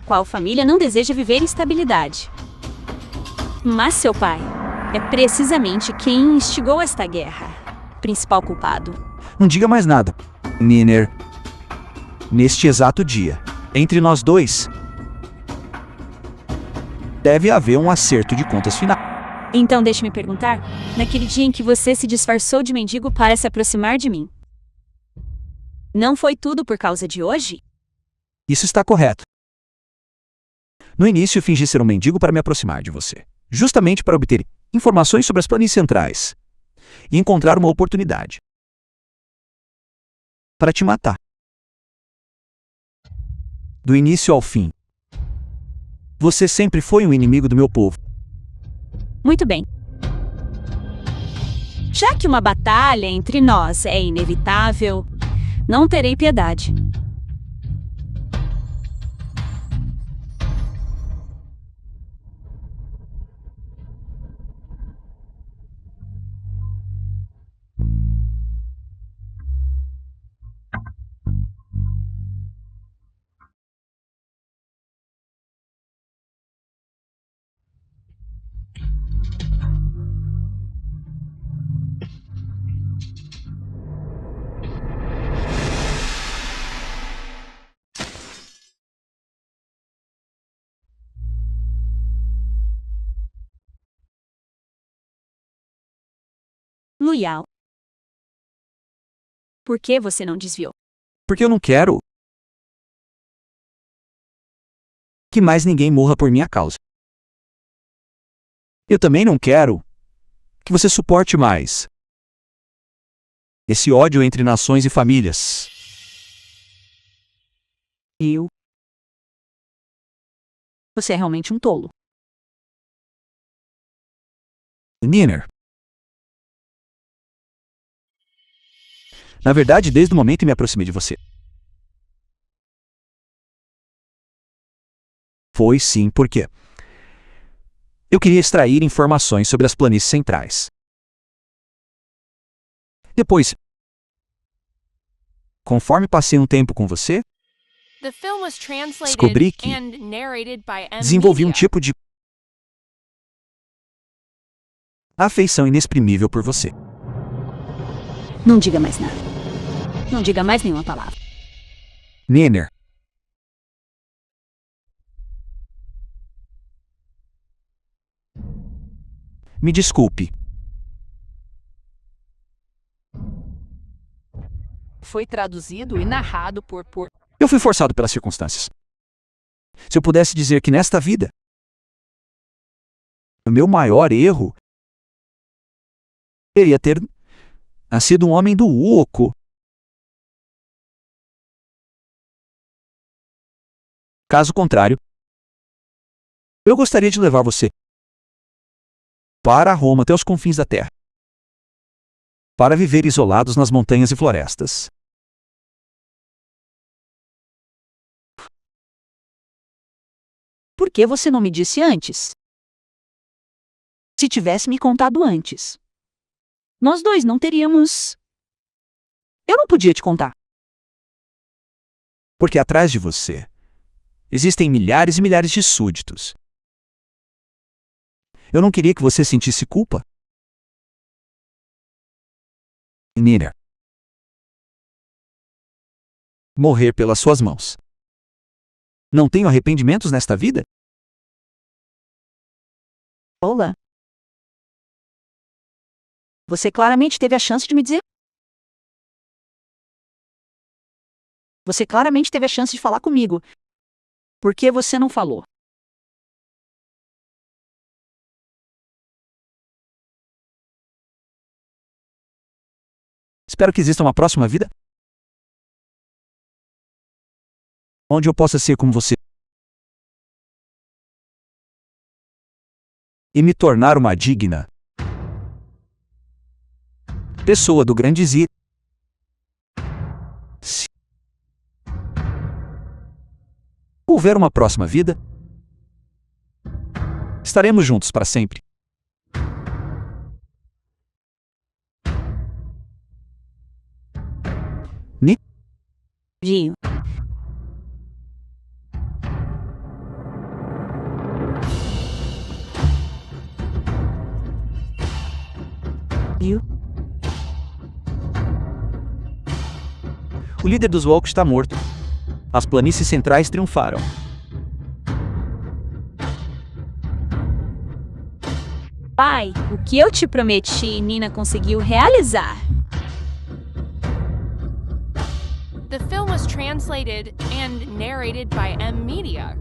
Qual família não deseja viver em estabilidade? Mas seu pai é precisamente quem instigou esta guerra. Principal culpado. Não diga mais nada, Niner. Neste exato dia, entre nós dois, deve haver um acerto de contas final. Então deixe-me perguntar, naquele dia em que você se disfarçou de mendigo para se aproximar de mim, não foi tudo por causa de hoje? Isso está correto. No início, fingi ser um mendigo para me aproximar de você, justamente para obter informações sobre as planícies centrais e encontrar uma oportunidade para te matar. Do início ao fim, você sempre foi um inimigo do meu povo. Muito bem. Já que uma batalha entre nós é inevitável, não terei piedade. Loyal. Por que você não desviou? Porque eu não quero que mais ninguém morra por minha causa. Eu também não quero que você suporte mais esse ódio entre nações e famílias. Você é realmente um tolo. Niner. Na verdade, desde o momento em que me aproximei de você. Foi sim, porque eu queria extrair informações sobre as planícies centrais. Depois, conforme passei um tempo com você, descobri que desenvolvi um tipo de afeição inexprimível por você. Não diga mais nada. Não diga mais nenhuma palavra. Niner. Me desculpe. Foi traduzido e narrado por... Eu fui forçado pelas circunstâncias. Se eu pudesse dizer que nesta vida, o meu maior erro seria ter nascido um homem do oco. Caso contrário, eu gostaria de levar você para Roma, até os confins da terra, para viver isolados nas montanhas e florestas. Por que você não me disse antes? Se tivesse me contado antes, nós dois não teríamos... Eu não podia te contar. Porque atrás de você existem milhares e milhares de súditos. Eu não queria que você sentisse culpa. Niner. Morrer pelas suas mãos. Não tenho arrependimentos nesta vida? Olá. Você claramente teve a chance de me dizer. Você claramente teve a chance de falar comigo. Por que você não falou? Espero que exista uma próxima vida, onde eu possa ser como você e me tornar uma digna pessoa do grande Zir. Se houver uma próxima vida, estaremos juntos para sempre. Dinho. Viu? O líder dos Walk está morto. As planícies centrais triunfaram. Pai, o que eu te prometi, Nina conseguiu realizar. The film was translated and narrated by M Media.